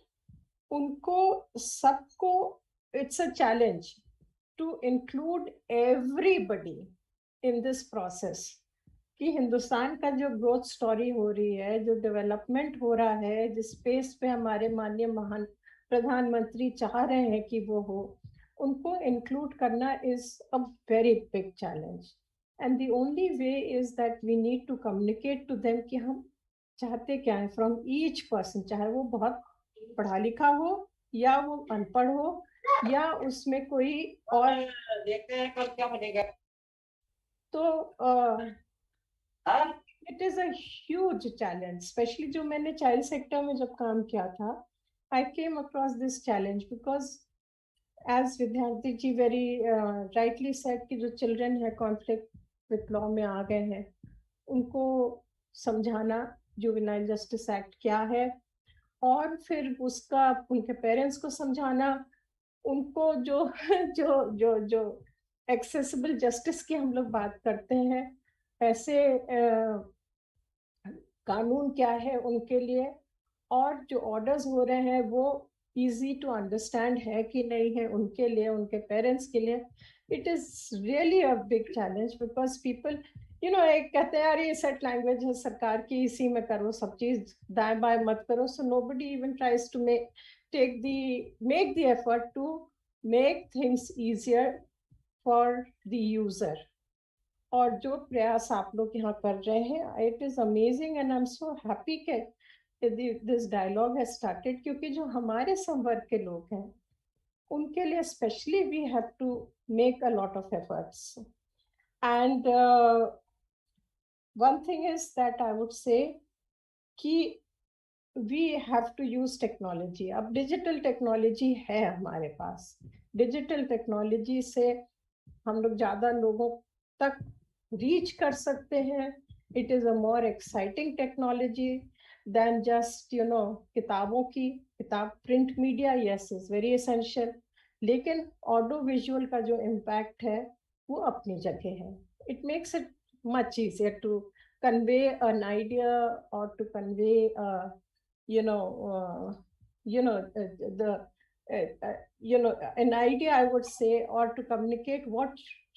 उनको सबको it's a challenge to include everybody in this process कि हिंदुस्तान का जो ग्रोथ स्टोरी हो रही है, जो डेवलपमेंट हो रहा है, जिस स्पेस पे हमारे माननीय महान प्रधानमंत्री चाह रहे हैं कि वो हो, उनको इंक्लूड करना is a very big challenge, and the only way is that we need to communicate to them कि हम चाहते क्या है फ्रॉम ईच पर्सन, चाहे वो बहुत पढ़ा लिखा हो या वो अनपढ़ हो या उसमें कोई और देखते हैं कल क्या बनेगा। तो it is a huge challenge, specially जो मैंने चाइल्ड सेक्टर में जब काम किया था, I came across this challenge because as विद्यार्थी जी वेरी राइटली सेड कि जो चिल्ड्रन है कॉन्फ्लिक्ट विथ लॉ में आ गए हैं, उनको समझाना जुवेनाइल जस्टिस एक्ट क्या है और फिर उसका उनके पेरेंट्स को समझाना, उनको जो जो जो जो एक्सेसिबल जस्टिस की हम लोग बात करते हैं, ऐसे कानून क्या है उनके लिए, और जो ऑर्डर्स हो रहे हैं वो इजी टू अंडरस्टैंड है कि नहीं है उनके लिए, उनके पेरेंट्स के लिए। It is really a big challenge because people you know एक कहते हैं यार ये सेट लैंग्वेज है सरकार की, इसी में करो सब चीज, दाएं बाएं मत करो, so nobody even tries to make the effort to make things easier for the user. और जो प्रयास आप लोग यहाँ कर रहे हैं, it is amazing and I'm so happy कि this dialogue has started, क्योंकि जो हमारे संवर्ग के लोग हैं उनके लिए especially we have to make a lot of efforts. And one thing is that I would say कि we have to use technology. अब digital technology है हमारे पास. Digital technology से हम लोग ज़्यादा लोगों तक reach कर सकते हैं. It is a more exciting technology than just किताबों की. किताब print media yes is very essential. लेकिन audio visual का जो impact है वो अपनी जगह है. It makes it much easier to convey an idea or to convey an idea, I would say, or to communicate what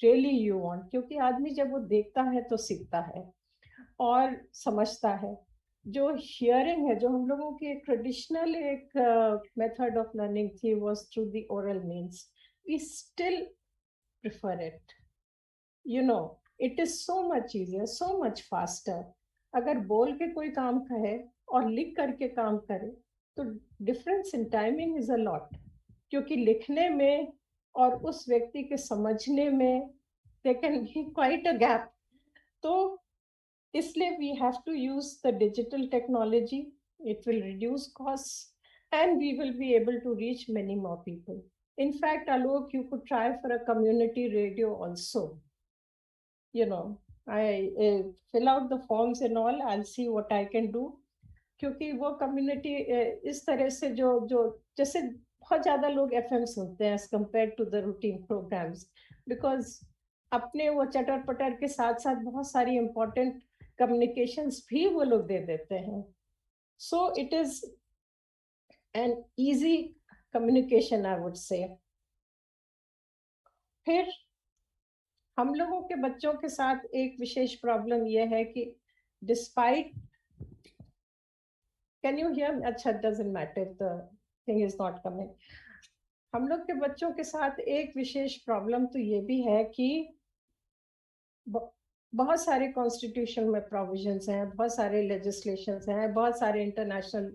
really you want. क्योंकि आदमी जब वो देखता है तो सीखता है और समझता है. जो हियरिंग है, जो हम लोगों की एक ट्रेडिशनल एक मेथड ऑफ लर्निंग थी, was through the oral means. We still prefer it. It is so much easier, so much faster. अगर बोल के कोई काम कहे और लिख करके काम करे तो difference in timing is a lot. क्योंकि लिखने में और उस व्यक्ति के समझने में there can be quite a gap. तो इसलिए we have to use the digital technology. It will reduce costs and we will be able to reach many more people. In fact, Alok, you could try for a community radio also. I fill out the forms and all. I'll see what I can do. क्योंकि वो community इस तरह से जो जैसे बहुत ज़्यादा लोग FM सुनते हैं as compared to the routine programs, because अपने वो चटर पटर के साथ साथ बहुत सारी important communications भी वो लोग दे देते हैं. So it is an easy communication, I would say. फिर हम लोगों के बच्चों के साथ एक विशेष प्रॉब्लम ये है कि डिस्पाइट कैन यू हियर? अच्छा, doesn't matter, the thing is not coming. हम लोग के बच्चों के साथ एक विशेष प्रॉब्लम तो ये भी है कि बहुत सारे कॉन्स्टिट्यूशन में प्रोविजंस हैं, बहुत सारे लेजिस्लेशंस हैं, बहुत सारे इंटरनेशनल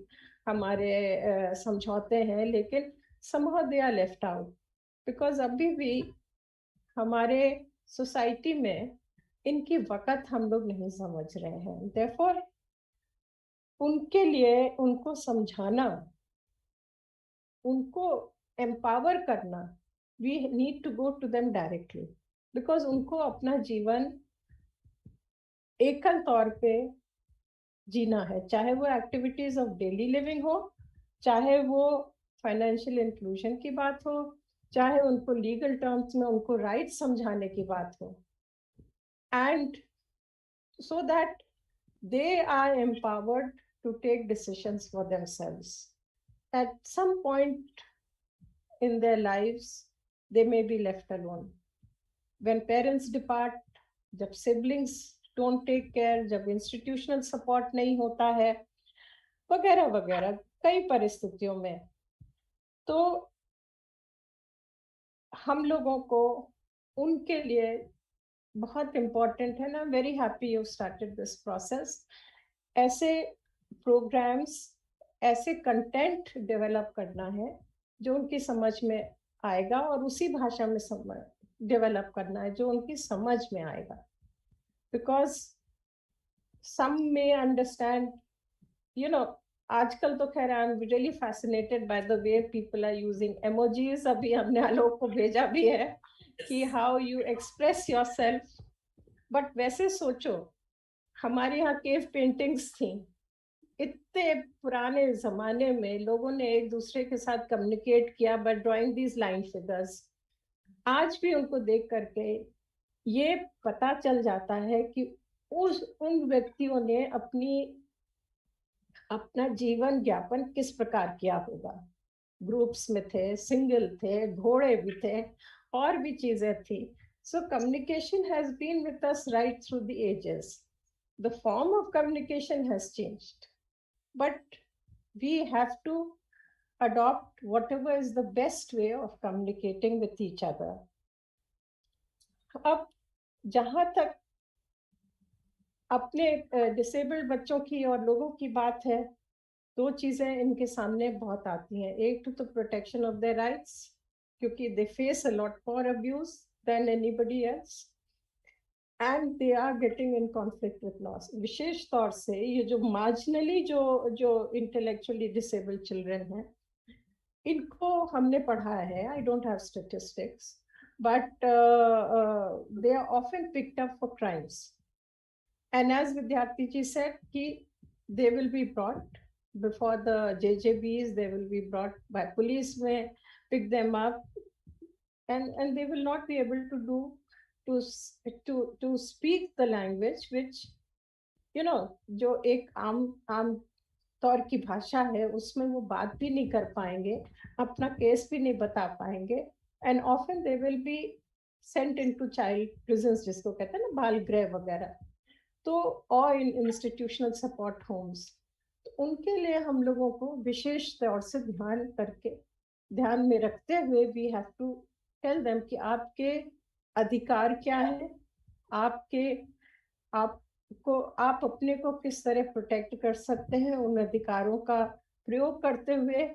हमारे समझौते हैं, लेकिन somehow they are left out because अभी भी हमारे सोसाइटी में इनकी वक़्त हम लोग नहीं समझ रहे हैं. Therefore, उनके लिए उनको समझाना, उनको एम्पावर करना, we need to go to them directly because उनको अपना जीवन एकल तौर पे जीना है, चाहे वो एक्टिविटीज ऑफ डेली लिविंग हो, चाहे वो फाइनेंशियल इंक्लूजन की बात हो, चाहे उनको लीगल टर्म्स में उनको राइट समझाने की बात हो, and so that they are empowered to take decisions for themselves. At some point in their lives they may be left alone. When parents depart, जब siblings don't take care, जब institutional support नहीं होता है, वगैरह वगैरह कई परिस्थितियों में, तो हम लोगों को उनके लिए बहुत important है ना. Very happy you started this process. ऐसे programs, ऐसे content develop करना है जो उनकी समझ में आएगा, और उसी भाषा में डेवलप करना है जो उनकी समझ में आएगा. बिकॉज सम मे अंडरस्टैंड, आजकल तो खैर I am really fascinated by the way people are using emojis. अभी हमने आलोक को भेजा भी है कि how you express yourself. But वैसे सोचो, हमारे यहाँ केव पेंटिंग्स थी. इतने पुराने जमाने में लोगों ने एक दूसरे के साथ कम्युनिकेट किया by drawing these line figures. आज भी उनको देख करके ये पता चल जाता है कि उन व्यक्तियों ने अपना जीवन ज्ञापन किस प्रकार किया होगा. ग्रुप्स में थे, सिंगल थे, घोड़े भी थे, और भी चीजें थी. So communication has been with us right through the ages. The form of communication has changed, but we have to adopt whatever is the best way of communicating with each other. अब जहां तक अपने disabled बच्चों की और लोगों की बात है, दो चीजें इनके सामने बहुत आती हैं. एक तो प्रोटेक्शन ऑफ देयर राइट्स, क्योंकि they face a lot more abuse than anybody else, and they are getting in conflict with laws. विशेष तौर से ये जो मार्जिनली जो इंटेलेक्चुअली डिसेबल्ड चिल्ड्रन हैं, इनको हमने पढ़ा है. I don't have statistics, but they are often picked up for crimes. And as Vidyarthi ji said, they will be brought before the JJBs, they will be brought by police, may pick them up, and they will not be able to speak the language which, you know, जो एक आम तौर की भाषा है, उसमें वो बात भी नहीं कर पाएंगे, अपना केस भी नहीं बता पाएंगे. And often they will be sent into child prisons, जिसको कहते हैं ना बाल गृह वगैरह, तो और in institutional support homes. तो उनके लिए हम लोगों को विशेष तौर से ध्यान में रखते हुए we have to tell them कि आपके अधिकार क्या है, आप अपने को किस तरह प्रोटेक्ट कर सकते हैं. उन अधिकारों का प्रयोग करते हुए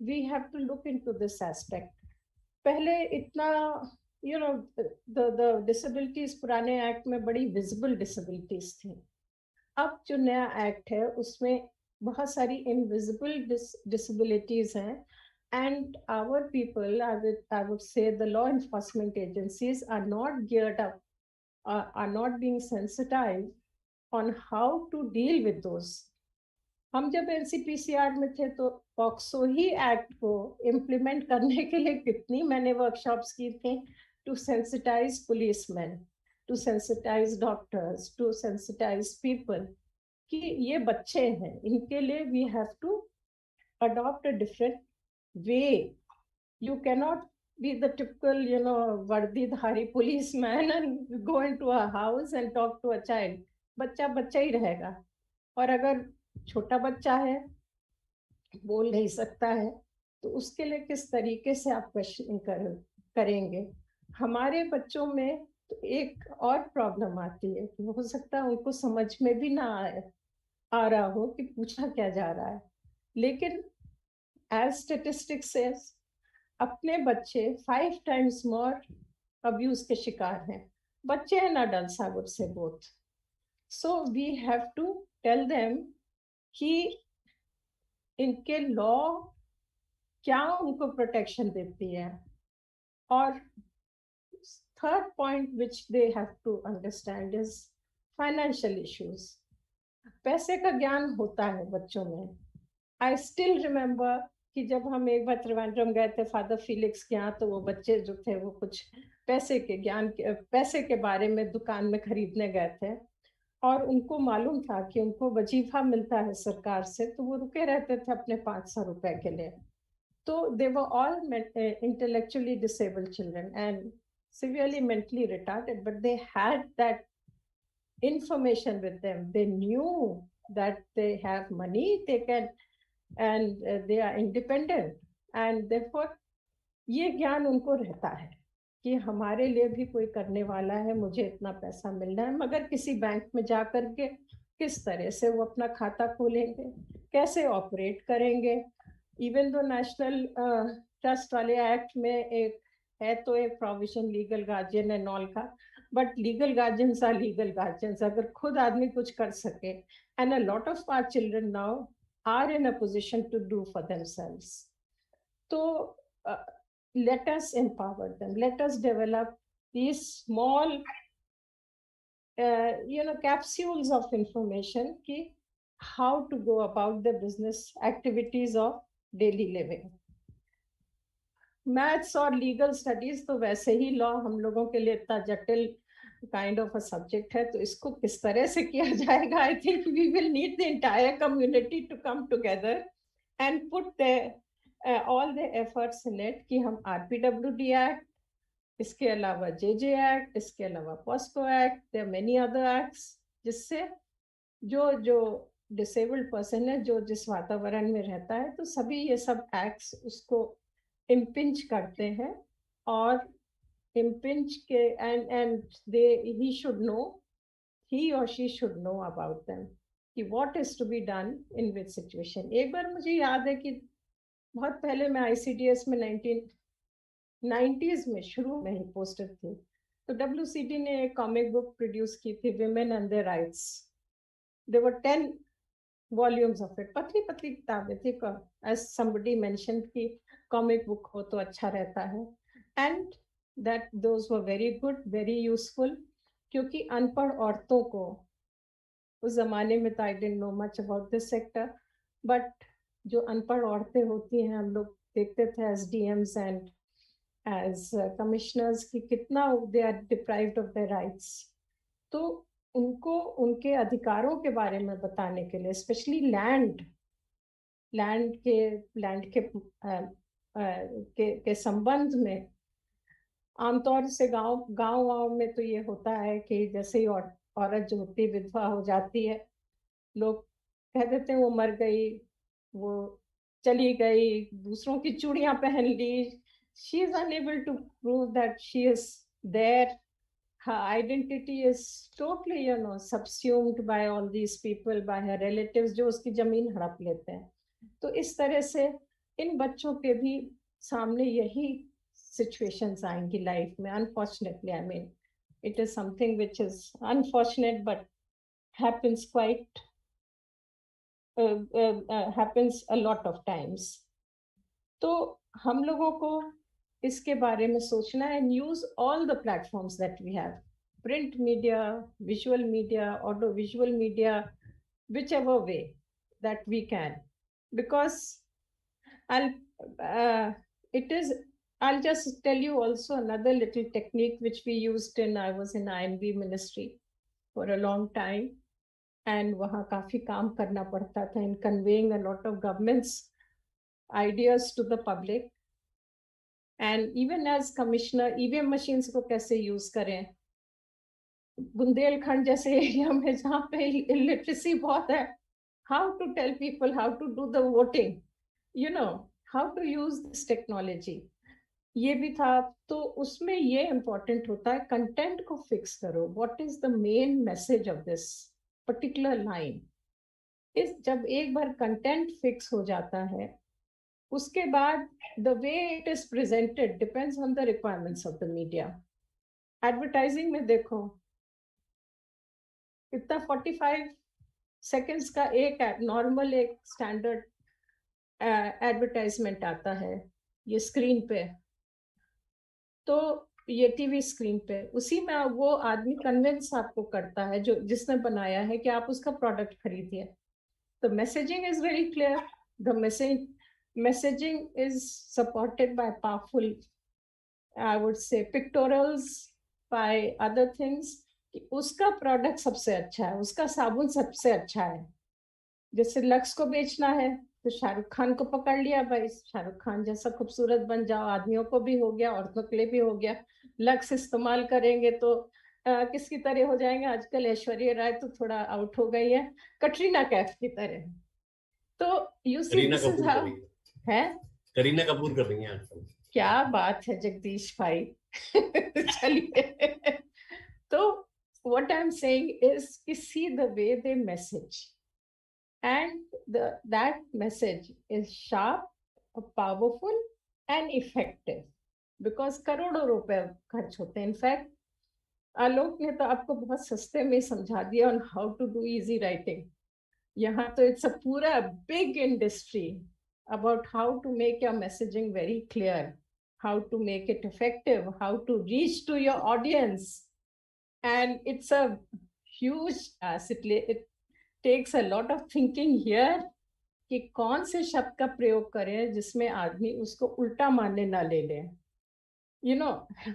we have to look into this aspect. पहले इतना, you know, the disabilities पुराने एक्ट में बड़ी visible disabilities थी. अब जो नया एक्ट है उसमें बहुत सारी invisible disabilities हैं, and our people, I would say the law enforcement agencies are not geared up, are not being sensitized on how to deal with those. हम जब NCPCR में थे तो पॉक्सो ही एक्ट को इम्प्लीमेंट करने के लिए कितनी मैंने वर्कशॉप्स की थी, to sensitise policeman, to sensitise doctors, to sensitise people कि ये बच्चे हैं, इनके लिए we have to adopt a different way. You cannot be the typical, you know, वर्दीधारी policeman and go into a house and talk to a child. बच्चा बच्चा ही रहेगा, और अगर छोटा बच्चा है, बोल नहीं सकता है, तो उसके लिए किस तरीके से आप क्वेश्चनिंग करेंगे. हमारे बच्चों में तो एक और प्रॉब्लम आती है कि हो सकता है उनको समझ में भी ना आ रहा हो कि पूछा क्या जा रहा है, लेकिन एज स्टैटिस्टिक्स सेज अपने बच्चे 5 times more अब्यूज के शिकार हैं, बच्चे and adults, I would say both. So we have to tell them कि इनके लॉ क्या उनको प्रोटेक्शन देती है. और third point which they have to understand is financial issues. पैसे का ज्ञान होता है बच्चों में. आई स्टिल रिमेम्बर कि जब हम एक बार त्रिवेंद्रम गए थे फादर फिलिक्स के यहाँ, तो वो बच्चे जो थे वो कुछ पैसे के बारे में दुकान में खरीदने गए थे, और उनको मालूम था कि उनको वजीफा मिलता है सरकार से, तो वो रुके रहते थे अपने 500 रुपए के लिए. तो they were all intellectually disabled children and severely mentally retarded, but they had that information with them. They knew that they have money, they can, and they are independent, and therefore ये ज्ञान उनको रहता है कि हमारे लिए भी कोई करने वाला है, मुझे इतना पैसा मिलना है. मगर किसी बैंक में जा करके किस तरह से वो अपना खाता खोलेंगे, कैसे ऑपरेट करेंगे. इवन दो नेशनल ट्रस्ट वाले एक्ट में एक है तो एक provision legal guardian and all का, but legal guardians are legal guardians. अगर खुद आदमी कुछ कर सके, and a lot of our children now are in a position to do for themselves. तो let us empower them, let us develop these small capsules of information ki how to go about the business activities of daily living. Maths और legal studies तो वैसे ही law हम लोगों के लिए इतना जटिल काइंड ऑफ अ सब्जेक्ट है, तो इसको किस तरह से किया जाएगा. I think we will need the entire community to come together and put all the efforts in it कि हम RPWD Act, इसके अलावा JJ Act, इसके अलावा POSCO Act, there are many other acts, जिससे जो डिसेबल्ड पर्सन है, जो जिस वातावरण में रहता है, तो सभी ये सब एक्ट्स उसको इम्पिंच करते हैं और इम्पिंच के and they he should know, he or she should know about them कि what is to be done in which situation. एक बार मुझे याद है कि बहुत पहले मैं ICDS में 1990s में शुरू में ही पोस्टेड थी, तो WCD ने एक कॉमिक बुक प्रोड्यूस की थी, Women and Their Rights. There were 10 volumes of it. पतली पतली किताबें थी, as somebody mentioned कि कॉमिक बुक हो तो अच्छा रहता है, and that those were very good, very useful, क्योंकि अनपढ़ औरतों को उस जमाने में, तो I didn't know much about this sector, but जो अनपढ़ औरतें होती हैं, हम लोग देखते थे as DMs and as commissioners कि कितना they are deprived of their rights. तो उनको उनके अधिकारों के बारे में बताने के लिए, स्पेशली लैंड के संबंध में, आमतौर से गांव में तो ये होता है कि जैसे ही औरत जो होती विधवा हो जाती है, लोग कह देते हैं वो मर गई, वो चली गई, दूसरों की चूड़ियां पहन ली, she is unable to prove that she is there. Her identity is totally subsumed by all these people, by her relatives, जो उसकी जमीन हड़प लेते हैं। तो इस तरह से इन बच्चों के भी सामने यही situations आएंगी लाइफ में, unfortunately. I mean, it is something which is unfortunate but happens happens a lot of times. तो हम लोगों को इसके बारे में सोचना है, and use all the platforms that we have, print media, visual media, audio visual media, whichever way that we can, because I'll just tell you also another little technique which we used I was in INB ministry for a long time, and वहाँ काफी काम करना पड़ता था in conveying a lot of government's ideas to the public, and even as commissioner, EVM machines को कैसे use करें, बुंदेलखंड जैसे एरिया में जहाँ पे illiteracy बहुत है, how to tell people how to do the voting, how to use this technology, ये भी था। तो उसमें ये इम्पोर्टेंट होता है, कंटेंट को फिक्स करो, what is the main message of this particular line. इस जब एक बार कंटेंट फिक्स हो जाता है, उसके बाद the way it is presented depends on the requirements of the media. Advertising में देखो, इतना 45 सेकेंड्स का एक नॉर्मल एक स्टैंडर्ड एडवर्टाइजमेंट आता है ये स्क्रीन पे, तो ये टीवी स्क्रीन पे, उसी में वो आदमी कन्विंस आपको करता है जो जिसने बनाया है कि आप उसका प्रोडक्ट खरीदिए। तो messaging is very clear, the messaging is supported by powerful, I would say pictorials, by other things, कि उसका प्रोडक्ट सबसे अच्छा है, उसका साबुन सबसे अच्छा है। जैसे लक्स को बेचना है तो शाहरुख खान को पकड़ लिया, भाई शाहरुख खान जैसा खूबसूरत बन जाओ, आदमियों को भी हो गया, औरतों के लिए भी हो गया। लक्स इस्तेमाल करेंगे तो किसकी तरह हो जाएंगे, आजकल ऐश्वर्या राय तो थोड़ा आउट हो गई है, कटरीना कैफ की तरह। तो you see this is how है, करीना कपूर कर रही हैं आजकल। क्या बात है जगदीश भाई। चलिए, तो what I'm saying is कि see the way they message, and that message is sharp, powerful and effective, because करोड़ों रुपए खर्च होते हैं। इनफैक्ट आलोक ने तो आपको बहुत सस्ते में समझा दिया on how to do easy writing। यहाँ तो it's a पूरा big industry about how to make your messaging very clear, how to make it effective, how to reach to your audience, and it's a huge task. It takes a lot of thinking here कि कौन से शब्द का प्रयोग करें जिसमें आदमी उसको उल्टा मानने ना ले ले।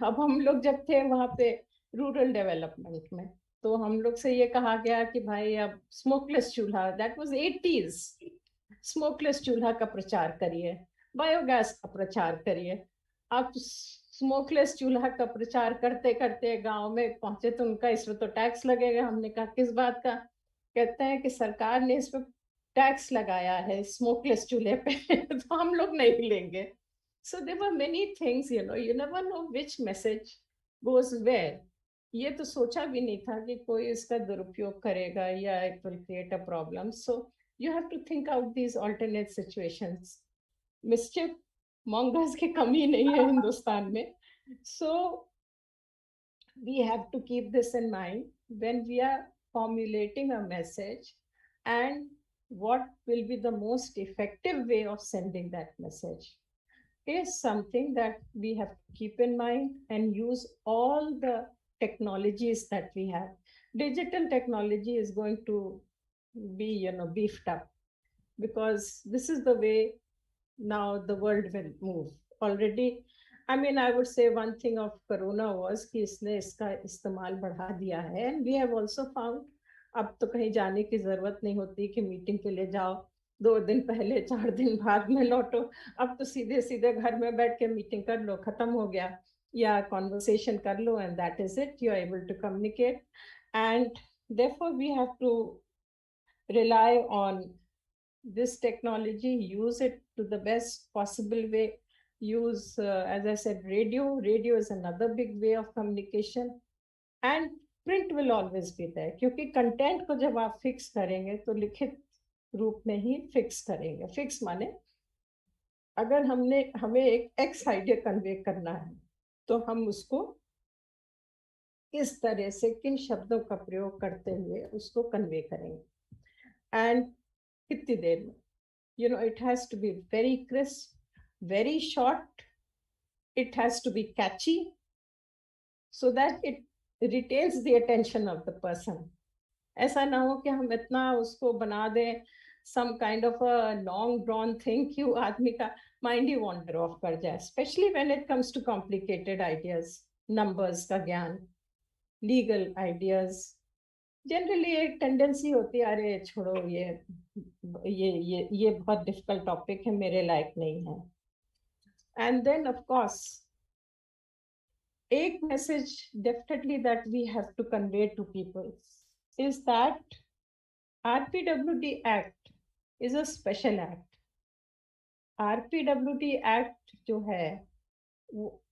अब हम लोग जब थे वहाँ पे रूरल डेवलपमेंट में, तो हम लोग से ये कहा गया कि भाई अब स्मोकलेस चूल्हा, दैट वाज 80s, स्मोकलेस चूल्हा का प्रचार करिए, बायोगैस का प्रचार करिए। आप स्मोकलेस चूल्हा का प्रचार करते करते गांव में पहुंचे तो उनका इसमें तो टैक्स लगेगा। हमने कहा किस बात का? कहते हैं कि सरकार ने इस पे टैक्स लगाया है स्मोकलेस चूल्हे पे तो हम लोग नहीं लेंगे. So there were many things, you never know which message goes where. ये तो सोचा भी नहीं था कि कोई इसका दुरुपयोग करेगा या it will create a problem. So you have to think out these alternate situations. Mischief mongers की कमी नहीं है हिंदुस्तान में. So we have to keep this in mind when we are formulating a message, and what will be the most effective way of sending that message is something that we have to keep in mind and use all the technologies that we have. Digital technology is going to be, beefed up, because this is the way now the world will move. Already, I mean, I would say one thing of Corona was कि इसने इसका इस्तेमाल बढ़ा दिया है, and we have also found अब तो कहीं जाने की जरूरत नहीं होती कि मीटिंग के लिए जाओ 2 दिन पहले 4 दिन बाद में लौटो. अब तो सीधे सीधे घर में बैठ के मीटिंग कर लो, खत्म हो गया, या कॉन्वर्सेशन कर लो, and that is it. You are able to communicate, and therefore we have to rely on this technology, use it to the best possible way. Use, as I said, radio is another big way of communication, and print will always be there, क्योंकि content को जब आप fix करेंगे तो लिखित रूप में ही fix करेंगे. फिक्स माने अगर हमें एक एक्स आइडिया कन्वे करना है तो हम उसको इस तरह से किन शब्दों का प्रयोग करते हुए उसको कन्वे करेंगे, एंड कितनी देर में. It has to be very crisp, very short. It has to be catchy so that it retains the attention of the person. ऐसा ना हो कि हम इतना उसको बना दें some kind of a long drawn thing कि वो आदमी का mind ही wander off कर जाए, especially when it comes to complicated ideas, numbers का ज्ञान, legal ideas. जनरली एक टेंडेंसी होती है, अरे छोड़ो ये बहुत डिफिकल्ट टॉपिक है, मेरे लायक नहीं है. एंड देन ऑफ कोर्स एक message definitely that we have to convey to people is that RPWD act is a special act. RPWD act जो है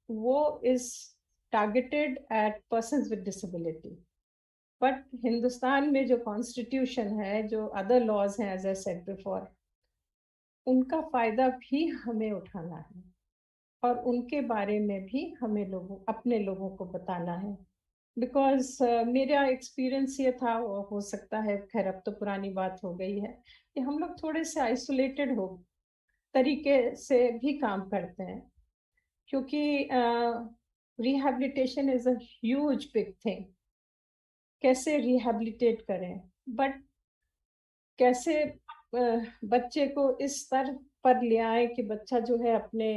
वो is targeted at persons with disability. But Hindustan में जो कॉन्स्टिट्यूशन है, जो other laws हैं, as I said before, उनका फायदा भी हमें उठाना है और उनके बारे में भी हमें अपने लोगों को बताना है. बिकॉज मेरा एक्सपीरियंस ये था, और हो सकता है, खैर अब तो पुरानी बात हो गई है, कि हम लोग थोड़े से आइसोलेटेड तरीके से भी काम करते हैं, क्योंकि rehabilitation is a huge big thing. कैसे रिहैबिलिटेट करें, बट कैसे बच्चे को इस स्तर पर ले आए कि बच्चा जो है अपने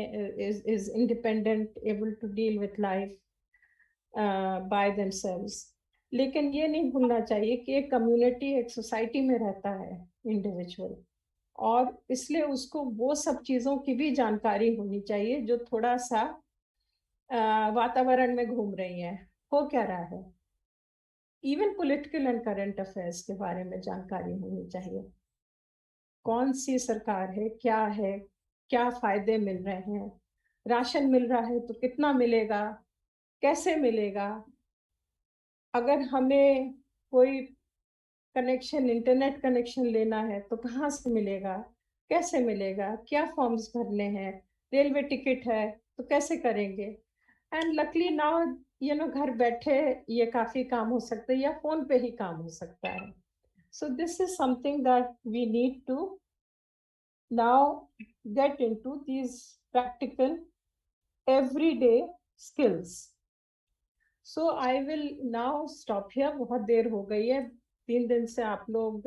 is independent, able to deal with life by themselves. लेकिन ये नहीं भूलना चाहिए कि एक कम्युनिटी, एक सोसाइटी में रहता है इंडिविजुअल, और इसलिए उसको वो सब चीज़ों की भी जानकारी होनी चाहिए जो थोड़ा सा वातावरण में घूम रही हैं, हो क्या रहा है. Even political and current affairs के बारे में जानकारी होनी चाहिए. कौन सी सरकार है, क्या फायदे मिल रहे हैं, राशन मिल रहा है तो कितना मिलेगा, कैसे मिलेगा, अगर हमें कोई कनेक्शन, इंटरनेट कनेक्शन लेना है तो कहाँ से मिलेगा, कैसे मिलेगा, क्या फॉर्म्स भरने हैं, रेलवे टिकट है तो कैसे करेंगे. एंड लकली नाउ घर बैठे ये काफी काम हो सकता है, या फोन पे ही काम हो सकता है. So this is something that we need to now get into, these practical everyday skills. So I will now stop here. बहुत देर हो गई है, 3 दिन से आप लोग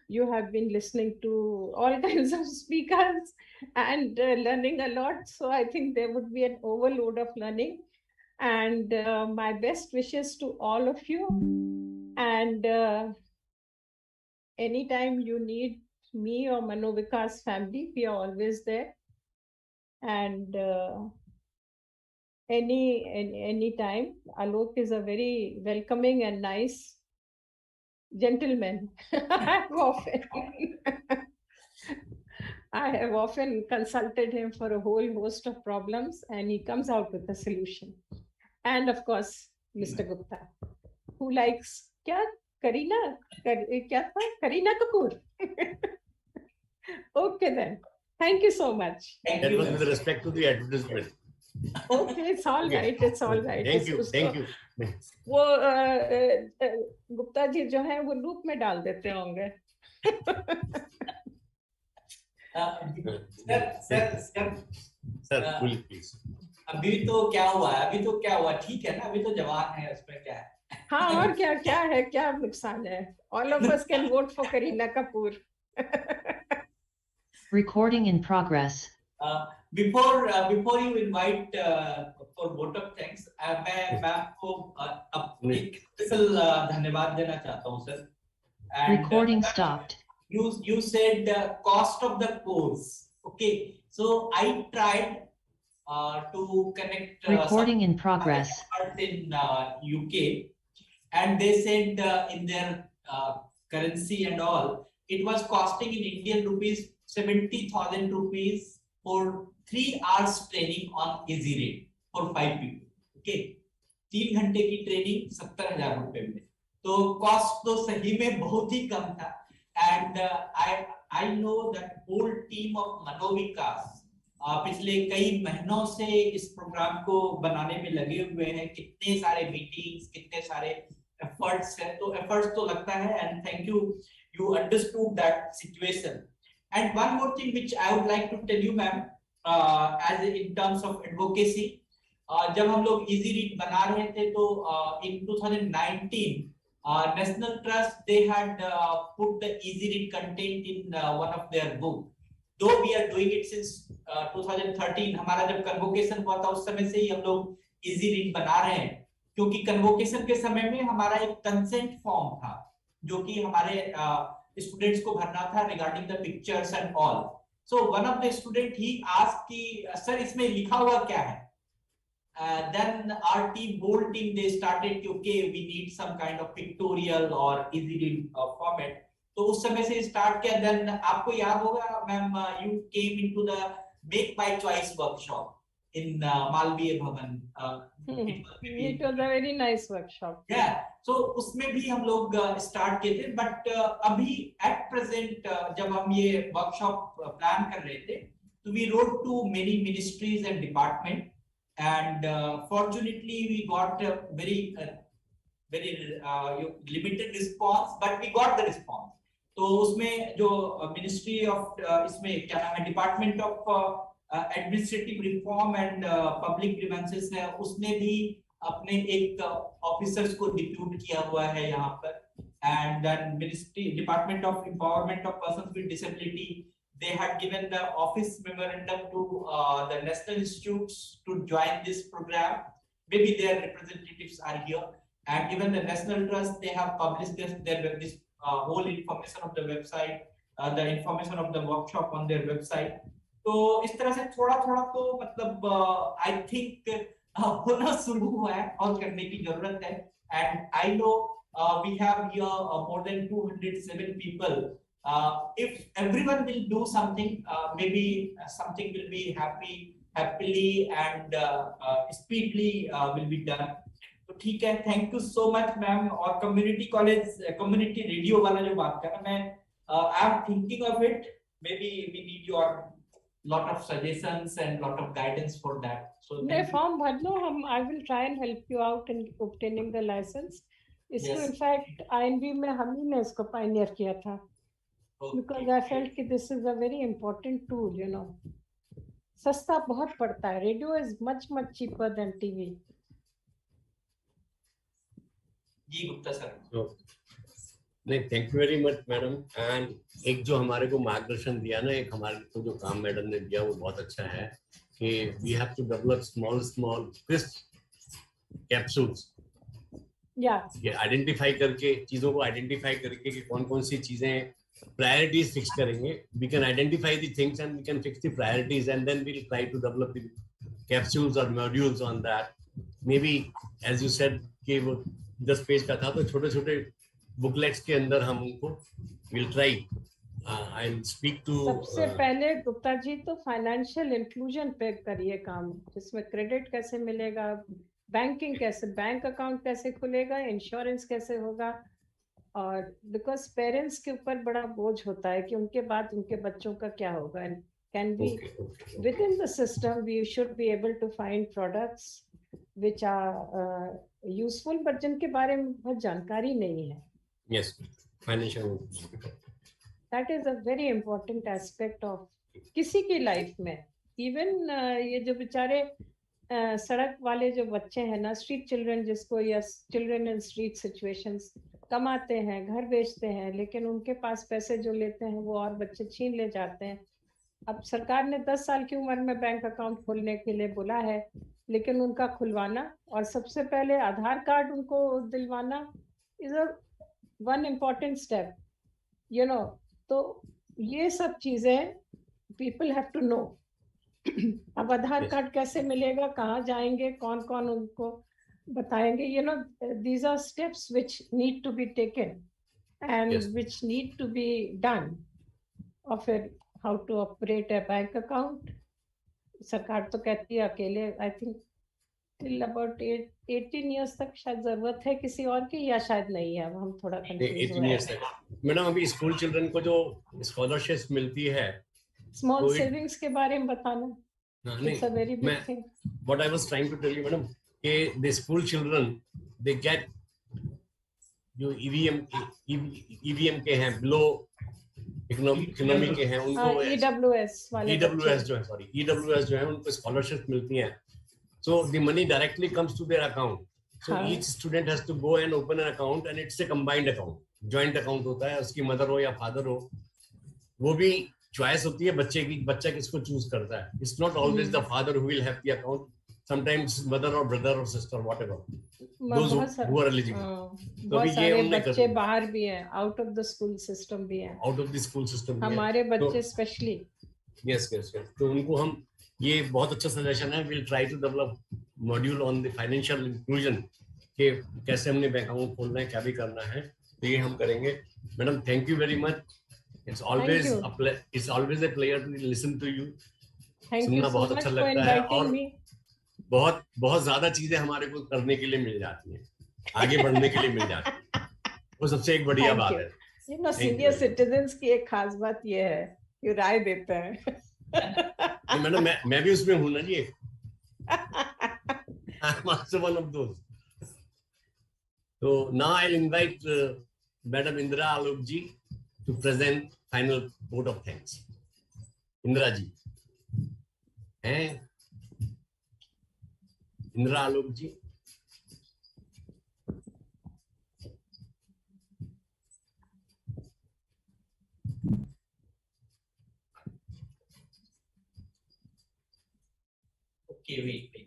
you have been listening to all kinds of speakers and learning a lot. So I think there would be an overload of learning, and my best wishes to all of you. And anytime you need me or Manovika's family, we are always there. And any time, Alok is a very welcoming and nice gentleman. I have often consulted him for a whole host of problems, and he comes out with a solution. And of course, Mr. Gupta, who likes Kareena Kapoor. Okay then. Thank you so much. That was with respect to the advertisement. Okay, it's all right. It's all right. Thank you. Thank you. वो गुप्ता जी जो है वो loop में डाल देते होंगे. Sir please. अभी तो क्या हुआ ठीक है ना, अभी तो जवान है, उसमें क्या है. हाँ, और क्या नुकसान है. All of us can vote for Kareena Kapoor. Recording in progress. Before you invite for vote of thanks, मैं आपको एक स्पेशल धन्यवाद देना चाहता हूँ sir. Recording stopped. You said cost of the course. Okay, so I tried to connect Recording in progress. in UK, and they said in their currency and all, it was costing in Indian rupees 70,000 rupees for 3 hours training on easy rate for 5 people. Okay, 3 घंटे की training 70,000 रुपए में, तो cost तो सही में बहुत ही कम था. And I know that whole team of मनोविकास पिछले कई महीनों से इस प्रोग्राम को बनाने में लगे हुए हैं. कितने सारे मीटिंग्स, कितने सारे एफर्ट्स हैं, तो एफर्ट्स तो लगता है. And thank you understood that situation. And one more thing which I would like to tell you, ma'am, as in terms of advocacy, जब हम लोग easy read बना रहे थे तो in 2019 National Trust, they had put the easy read content in one of their book. Though we are doing it since 2013, हमारा जब convocation हुआ था उस समय से ही हम लोग easy read बना रहे हैं, क्योंकि convocation के समय में हमारा एक consent form था जो कि हमारे students को भरना था regarding the pictures and all. So one of the student he asked कि sir इसमें लिखा हुआ क्या है? Then our team, whole team, they started okay, we need some kind of pictorial or easy read format. तो उस समय से start किया. Then आपको याद होगा ma'am, you came into the Make My Choice workshop in Malviya Bhavan. It was a very nice workshop. Yeah, so उसमें भी हम लोग start किए थे. But अभी at present जब हम ये workshop plan कर रहे थे, तो we wrote to many ministries and departments. And fortunately we got a very limited response, but we got the response. तो उसमें जो Ministry of इसमें क्या नाम है, Department of Administrative Reform and Public Grievances है, उसने भी अपने एक officers को depute किया हुआ है यहाँ पर. And then Department of Empowerment of Persons with Disability, they had given the office memorandum to the national institutes to join this program. Maybe their representatives are here. And even the National Trust, they have published this whole information of the website, the information of the workshop on their website. तो इस तरह से थोड़ा तो मतलब I think होना शुरू हुआ है और करने की जरूरत है. And I know we have here more than 207 people. If everyone will do something, maybe something will be happily and speedily will be done. तो ठीक है, thank you so much ma'am. और community radio वाला जो बात कर रहा मैं, I am thinking of it. Maybe we need your lot of suggestions and lot of guidance for that. So नहीं, form भर लो, I will try and help you out in obtaining the license. इसको Yes. in fact INB में हम ही ने इसको pioneer किया था. Because I felt that this is a very important tool, you know. सस्ता बहुत पड़ता है. Radio is much cheaper than TV. Ji Gupta sir. नहीं, thank you very much madam. And एक जो हमारे को मार्गदर्शन दिया ना, एक हमारे को जो काम मैडम ने दिया वो बहुत अच्छा है कि we have to develop small crisp capsules. Yeah. ये आइडेंटिफाई करके चीजों को आइडेंटिफाई करके कि कौन सी चीजें priorities fix करेंगे. We can identify the things and we can fix the priorities, and then we'll try to develop the capsules or modules on that. Maybe as you said कि वो 10 पेज का था तो छोटे बुकलेट्स के अंदर हम उनको will try I speak to. सबसे पहले गुप्ता जी तो फाइनेंशियल इंक्लूजन पे करिए काम, जिसमें क्रेडिट कैसे मिलेगा, बैंकिंग कैसे, बैंक अकाउंट कैसे खुलेगा, इंश्योरेंस कैसे होगा। और बिकॉज पेरेंट्स के ऊपर बड़ा बोझ होता है कि उनके बाद उनके बच्चों का क्या होगा। And can be within the system we should be able to find products which are useful, but जिनके बारे में बहुत जानकारी नहीं है। Yes, financial that is a very important aspect of किसी की लाइफ में। इवन ये जो बेचारे सड़क वाले जो बच्चे हैं ना, स्ट्रीट चिल्ड्रन जिसको, या चिल्ड्रन इन स्ट्रीट सिचुएशंस, कमाते हैं, घर बेचते हैं, लेकिन उनके पास पैसे जो लेते हैं वो और बच्चे छीन ले जाते हैं। अब सरकार ने 10 साल की उम्र में बैंक अकाउंट खोलने के लिए बोला है, लेकिन उनका खुलवाना और सबसे पहले आधार कार्ड उनको दिलवाना is a one important step, you know. तो ये सब चीजें पीपल हैव टू नो। अब आधार कार्ड कैसे मिलेगा, कहाँ जाएंगे, कौन कौन उनको बताएंगे, you know, these are steps which need to be taken and which need to be done। और फिर how to operate a bank account, सरकार तो कहती है अकेले, I think till about 18 years तक शायद जरूरत है किसी और की, या शायद नहीं है, अब हम थोड़ा कंफ्यूज 18 years तक। मैडम अभी स्कूल चिल्ड्रन को जो स्कॉलरशिप मिलती है, स्मॉल सेविंग्स के बारे में बताना। It's a very big thing। What I was trying to tell you, madam, the school children they get जो EVM के हैं, below economic के हैं, उनको EWS वाले EWS जो है, सॉरी EWS जो है, उनको स्कॉलरशिप मिलती हैं। So the money directly comes to their account। So each student has to go and open an account and it's a combined account, joint account होता है, उसकी मदर हो या फादर हो, वो भी चॉइस होती है बच्चे की, बच्चा किसको चूज करता है। It's not always the father who will have the account, sometimes mother और ब्रदर और sister, whatever, those who are eligible. तो भी ये हमने बच्चे बाहर भी हैं, out of the school system भी हैं, out of the school system हमारे बच्चे स्पेशली। यस यस यस, तो उनको हम, ये बहुत अच्छा सजेशन है, will try to develop module on the financial inclusion, कि कैसे हमने बैंक अकाउंट खोलना है, क्या भी करना है, तो ये हम करेंगे। Madam thank you very much. It's always a pleasure to listen to you। सुनना बहुत अच्छा लगता है, और बहुत बहुत ज्यादा चीजें हमारे को करने के लिए मिल जाती हैं, आगे बढ़ने के लिए मिल जाती हैं, वो सबसे एक बढ़िया बात है। You know, सीनियर सिटीजन्स की एक खास बात ये है कि राय देते हैं। मैडम मैं भी उसमें हूँ ना जी, I'm also one of those। So now I'll invite Madam Indra Alok ji to present final vote of thanks। Indira ji हैं, इंदिरा आलोक जी। Okay, wait।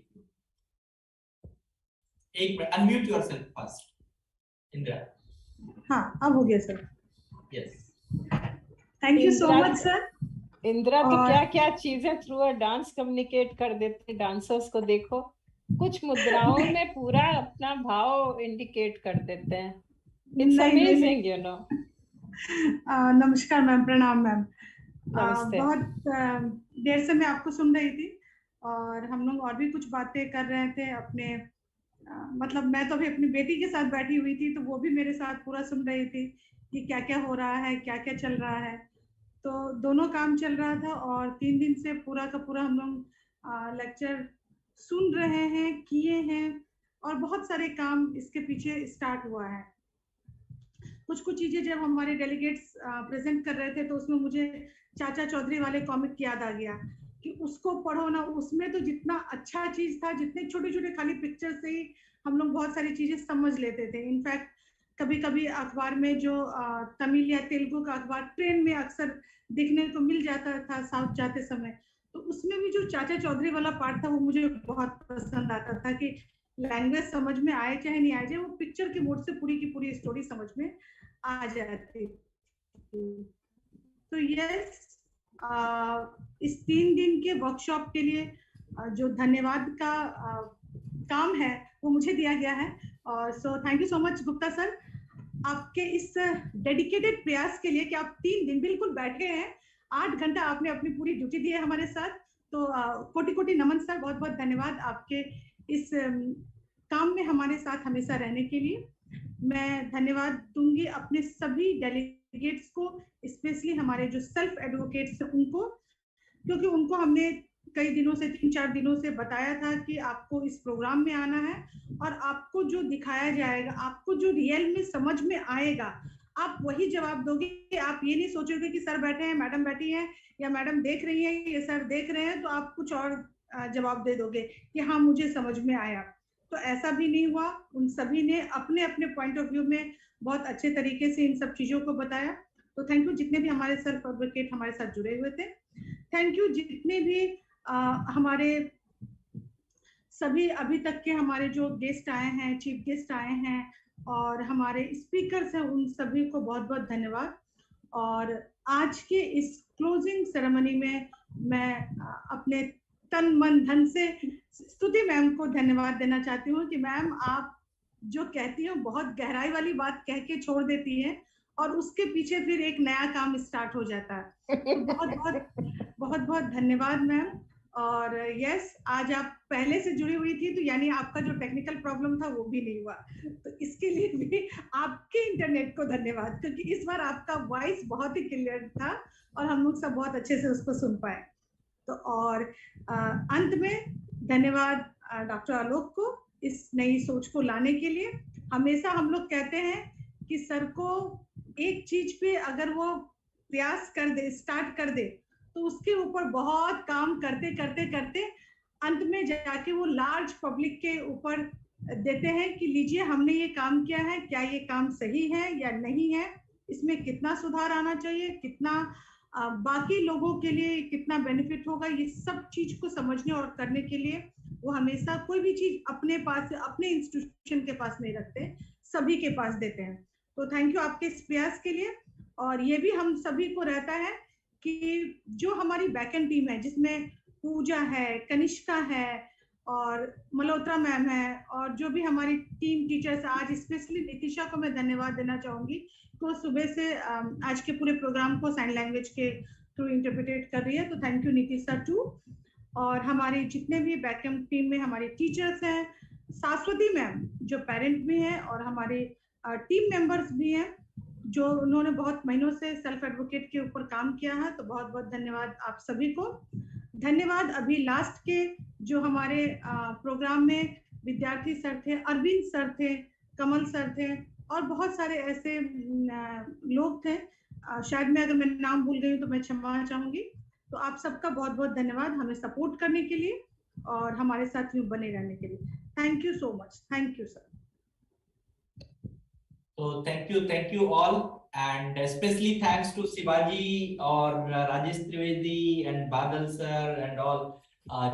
एक minute, unmute yourself first, Indira. हाँ, अब हो गया sir. Yes, thank you so much sir. Indira तो क्या क्या चीजें थ्रू अ डांस कम्युनिकेट कर देते, डांसर्स को देखो, कुछ मुद्राओं में पूरा अपना भाव इंडिकेट कर देते हैं। It's amazing, you know. नमस्कार मैम, प्रणाम मैम। नमस्ते। बहुत देर से मैं आपको सुन रही थी, और हम लोग और भी कुछ बातें कर रहे थे अपने, मतलब मैं तो अभी अपनी बेटी के साथ बैठी हुई थी, तो वो भी मेरे साथ पूरा सुन रही थी कि क्या क्या हो रहा है, क्या क्या चल रहा है। तो दोनों काम चल रहा था, और 3 दिन से पूरा का पूरा हम लोग लेक्चर सुन रहे हैं, किए हैं, और बहुत सारे काम इसके पीछे स्टार्ट हुआ है। कुछ चीजें जब हमारे डेलीगेट्स प्रेजेंट कर रहे थे, तो उसमें मुझे चाचा चौधरी वाले कॉमिक याद आ गया कि उसको पढ़ो ना, उसमें तो जितना अच्छा चीज था, जितने छोटे छोटे खाली पिक्चर से ही हम लोग बहुत सारी चीजें समझ लेते थे। इनफैक्ट कभी कभी अखबार में जो तमिल या तेलुगु का अखबार ट्रेन में अक्सर दिखने को मिल जाता था साउथ जाते समय, तो उसमें भी जो चाचा चौधरी वाला पार्ट था वो मुझे बहुत पसंद आता था कि लैंग्वेज समझ में आए चाहे नहीं आए, वो पिक्चर के मोड से पूरी की पूरी स्टोरी समझ में आ जाती। तो यस, इस 3 दिन के वर्कशॉप के लिए जो धन्यवाद का काम है वो मुझे दिया गया है, और सो thank you so much Gupta sir. आपके इस डेडिकेटेड प्रयास के लिए कि आप 3 दिन बिल्कुल बैठे हैं, 8 घंटा आपने अपनी पूरी ड्यूटी दी है हमारे साथ। तो कोटि कोटि नमन सर, बहुत बहुत धन्यवाद आपके इस काम में हमारे साथ हमेशा रहने के लिए। मैं धन्यवाद दूंगी अपने सभी डेलीगेट्स को, स्पेशली हमारे जो सेल्फ एडवोकेट्स हैं उनको, क्योंकि उनको हमने कई दिनों से 3-4 दिनों से बताया था कि आपको इस प्रोग्राम में आना है और आपको जो दिखाया जाएगा, आपको जो रियल में समझ में आएगा, आप वही जवाब दोगे। आप ये नहीं सोचोगे कि सर बैठे हैं, मैडम बैठी हैं या मैडम देख रही है, ये सर देख रहे हैं, तो आप कुछ और जवाब दे दोगे कि हाँ मुझे समझ में आया। तो ऐसा भी नहीं हुआ। उन सभी ने अपने अपने पॉइंट ऑफ व्यू में बहुत अच्छे तरीके से इन सब चीजों को बताया। तो थैंक यू जितने भी हमारे सेल्फ एडवोकेट हमारे साथ जुड़े हुए थे। थैंक यू जितने भी हमारे सभी अभी तक के हमारे जो गेस्ट आए हैं, चीफ गेस्ट आए हैं और हमारे स्पीकर्स हैं, उन सभी को बहुत बहुत धन्यवाद। और आज के इस क्लोजिंग सेरेमनी में मैं अपने तन मन धन से स्तुति मैम को धन्यवाद देना चाहती हूँ कि मैम आप जो कहती हैं बहुत गहराई वाली बात कह के छोड़ देती हैं और उसके पीछे फिर एक नया काम स्टार्ट हो जाता है। तो बहुत बहुत धन्यवाद मैम। और यस, आज आप पहले से जुड़ी हुई थी, तो यानी आपका जो टेक्निकल प्रॉब्लम था वो भी नहीं हुआ, तो इसके लिए भी आपके इंटरनेट को धन्यवाद, क्योंकि इस बार आपका वॉइस बहुत ही क्लियर था और हम लोग सब बहुत अच्छे से उसको सुन पाए। तो और अंत में धन्यवाद डॉक्टर आलोक को इस नई सोच को लाने के लिए। हमेशा हम लोग कहते हैं कि सर को एक चीज पे अगर वो प्रयास कर दे, स्टार्ट कर दे, तो उसके ऊपर बहुत काम करते करते करते अंत में जाके वो लार्ज पब्लिक के ऊपर देते हैं कि लीजिए हमने ये काम किया है, क्या ये काम सही है या नहीं है, इसमें कितना सुधार आना चाहिए, कितना बाकी लोगों के लिए कितना बेनिफिट होगा, ये सब चीज को समझने और करने के लिए वो हमेशा कोई भी चीज अपने पास, अपने इंस्टीट्यूशन के पास नहीं रखते, सभी के पास देते हैं। तो थैंक यू आपके इस प्रयास के लिए। और ये भी हम सभी को रहता है कि जो हमारी बैकएंड टीम है, जिसमें पूजा है, कनिष्का है और मल्होत्रा मैम है और जो भी हमारी टीम टीचर्स, आज स्पेशली नितिशा को मैं धन्यवाद देना चाहूंगी, तो सुबह से आज के पूरे प्रोग्राम को साइन लैंग्वेज के थ्रू इंटरप्रिटेट कर रही है। तो थैंक यू नितिशा टू। और हमारे जितने भी बैकएंड टीम में हमारे टीचर्स हैं, शाश्वती मैम जो पेरेंट भी हैं और हमारे टीम मेंबर्स भी हैं, जो उन्होंने बहुत महीनों से सेल्फ एडवोकेट के ऊपर काम किया है, तो बहुत बहुत धन्यवाद आप सभी को। धन्यवाद अभी लास्ट के जो हमारे प्रोग्राम में विद्यार्थी सर थे, अरविंद सर थे, कमल सर थे और बहुत सारे ऐसे लोग थे, शायद मैं अगर मैं नाम भूल गई तो मैं क्षमा चाहूंगी। तो आप सबका बहुत बहुत धन्यवाद हमें सपोर्ट करने के लिए और हमारे साथ यूं बने रहने के लिए। Thank you so much. Thank you sir. So thank you all, and especially thanks to Shivaji or Rajesh Trivedi and Badal sir and all,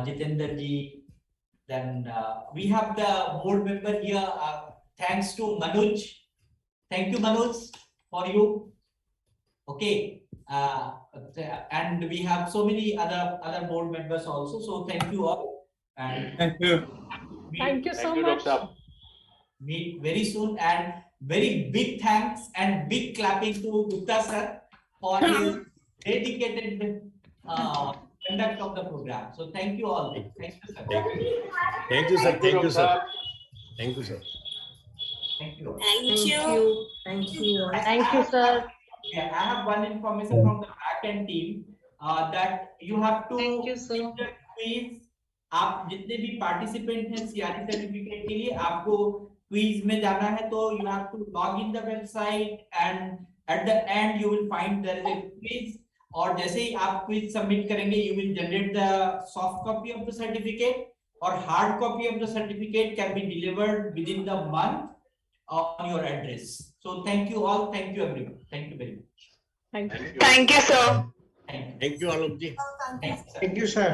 Jitender ji. Then we have the board member here. Thanks to Manoj. Thank you Manoj for you. Okay, and we have so many other board members also. So thank you all. And thank you. Thank you so much. Meet very soon, and very big thanks and big clapping to Gupta sir for his dedicated conduct of the program. So thank you all. Thank you sir. Thank you sir. Thank you sir. Thank you sir. Thank you. Thank you. Thank you. Thank you, sir. Yeah, I have one information from the back-end team that you have to. Thank you, sir. Quiz. आप जितने भी participant हैं CRE certificate के लिए, आपको quiz में जाना है, तो you have to log in the website and at the end you will find there is a quiz. और जैसे ही आप क्विज सबमिट करेंगे, you will generate the soft copy of the certificate, और hard copy of the certificate can be delivered within the month on your address. So thank you all, thank you everyone, thank you very much. Thank you. Thank you, sir. Thank you Alok ji. Thank you, sir. Thank you sir.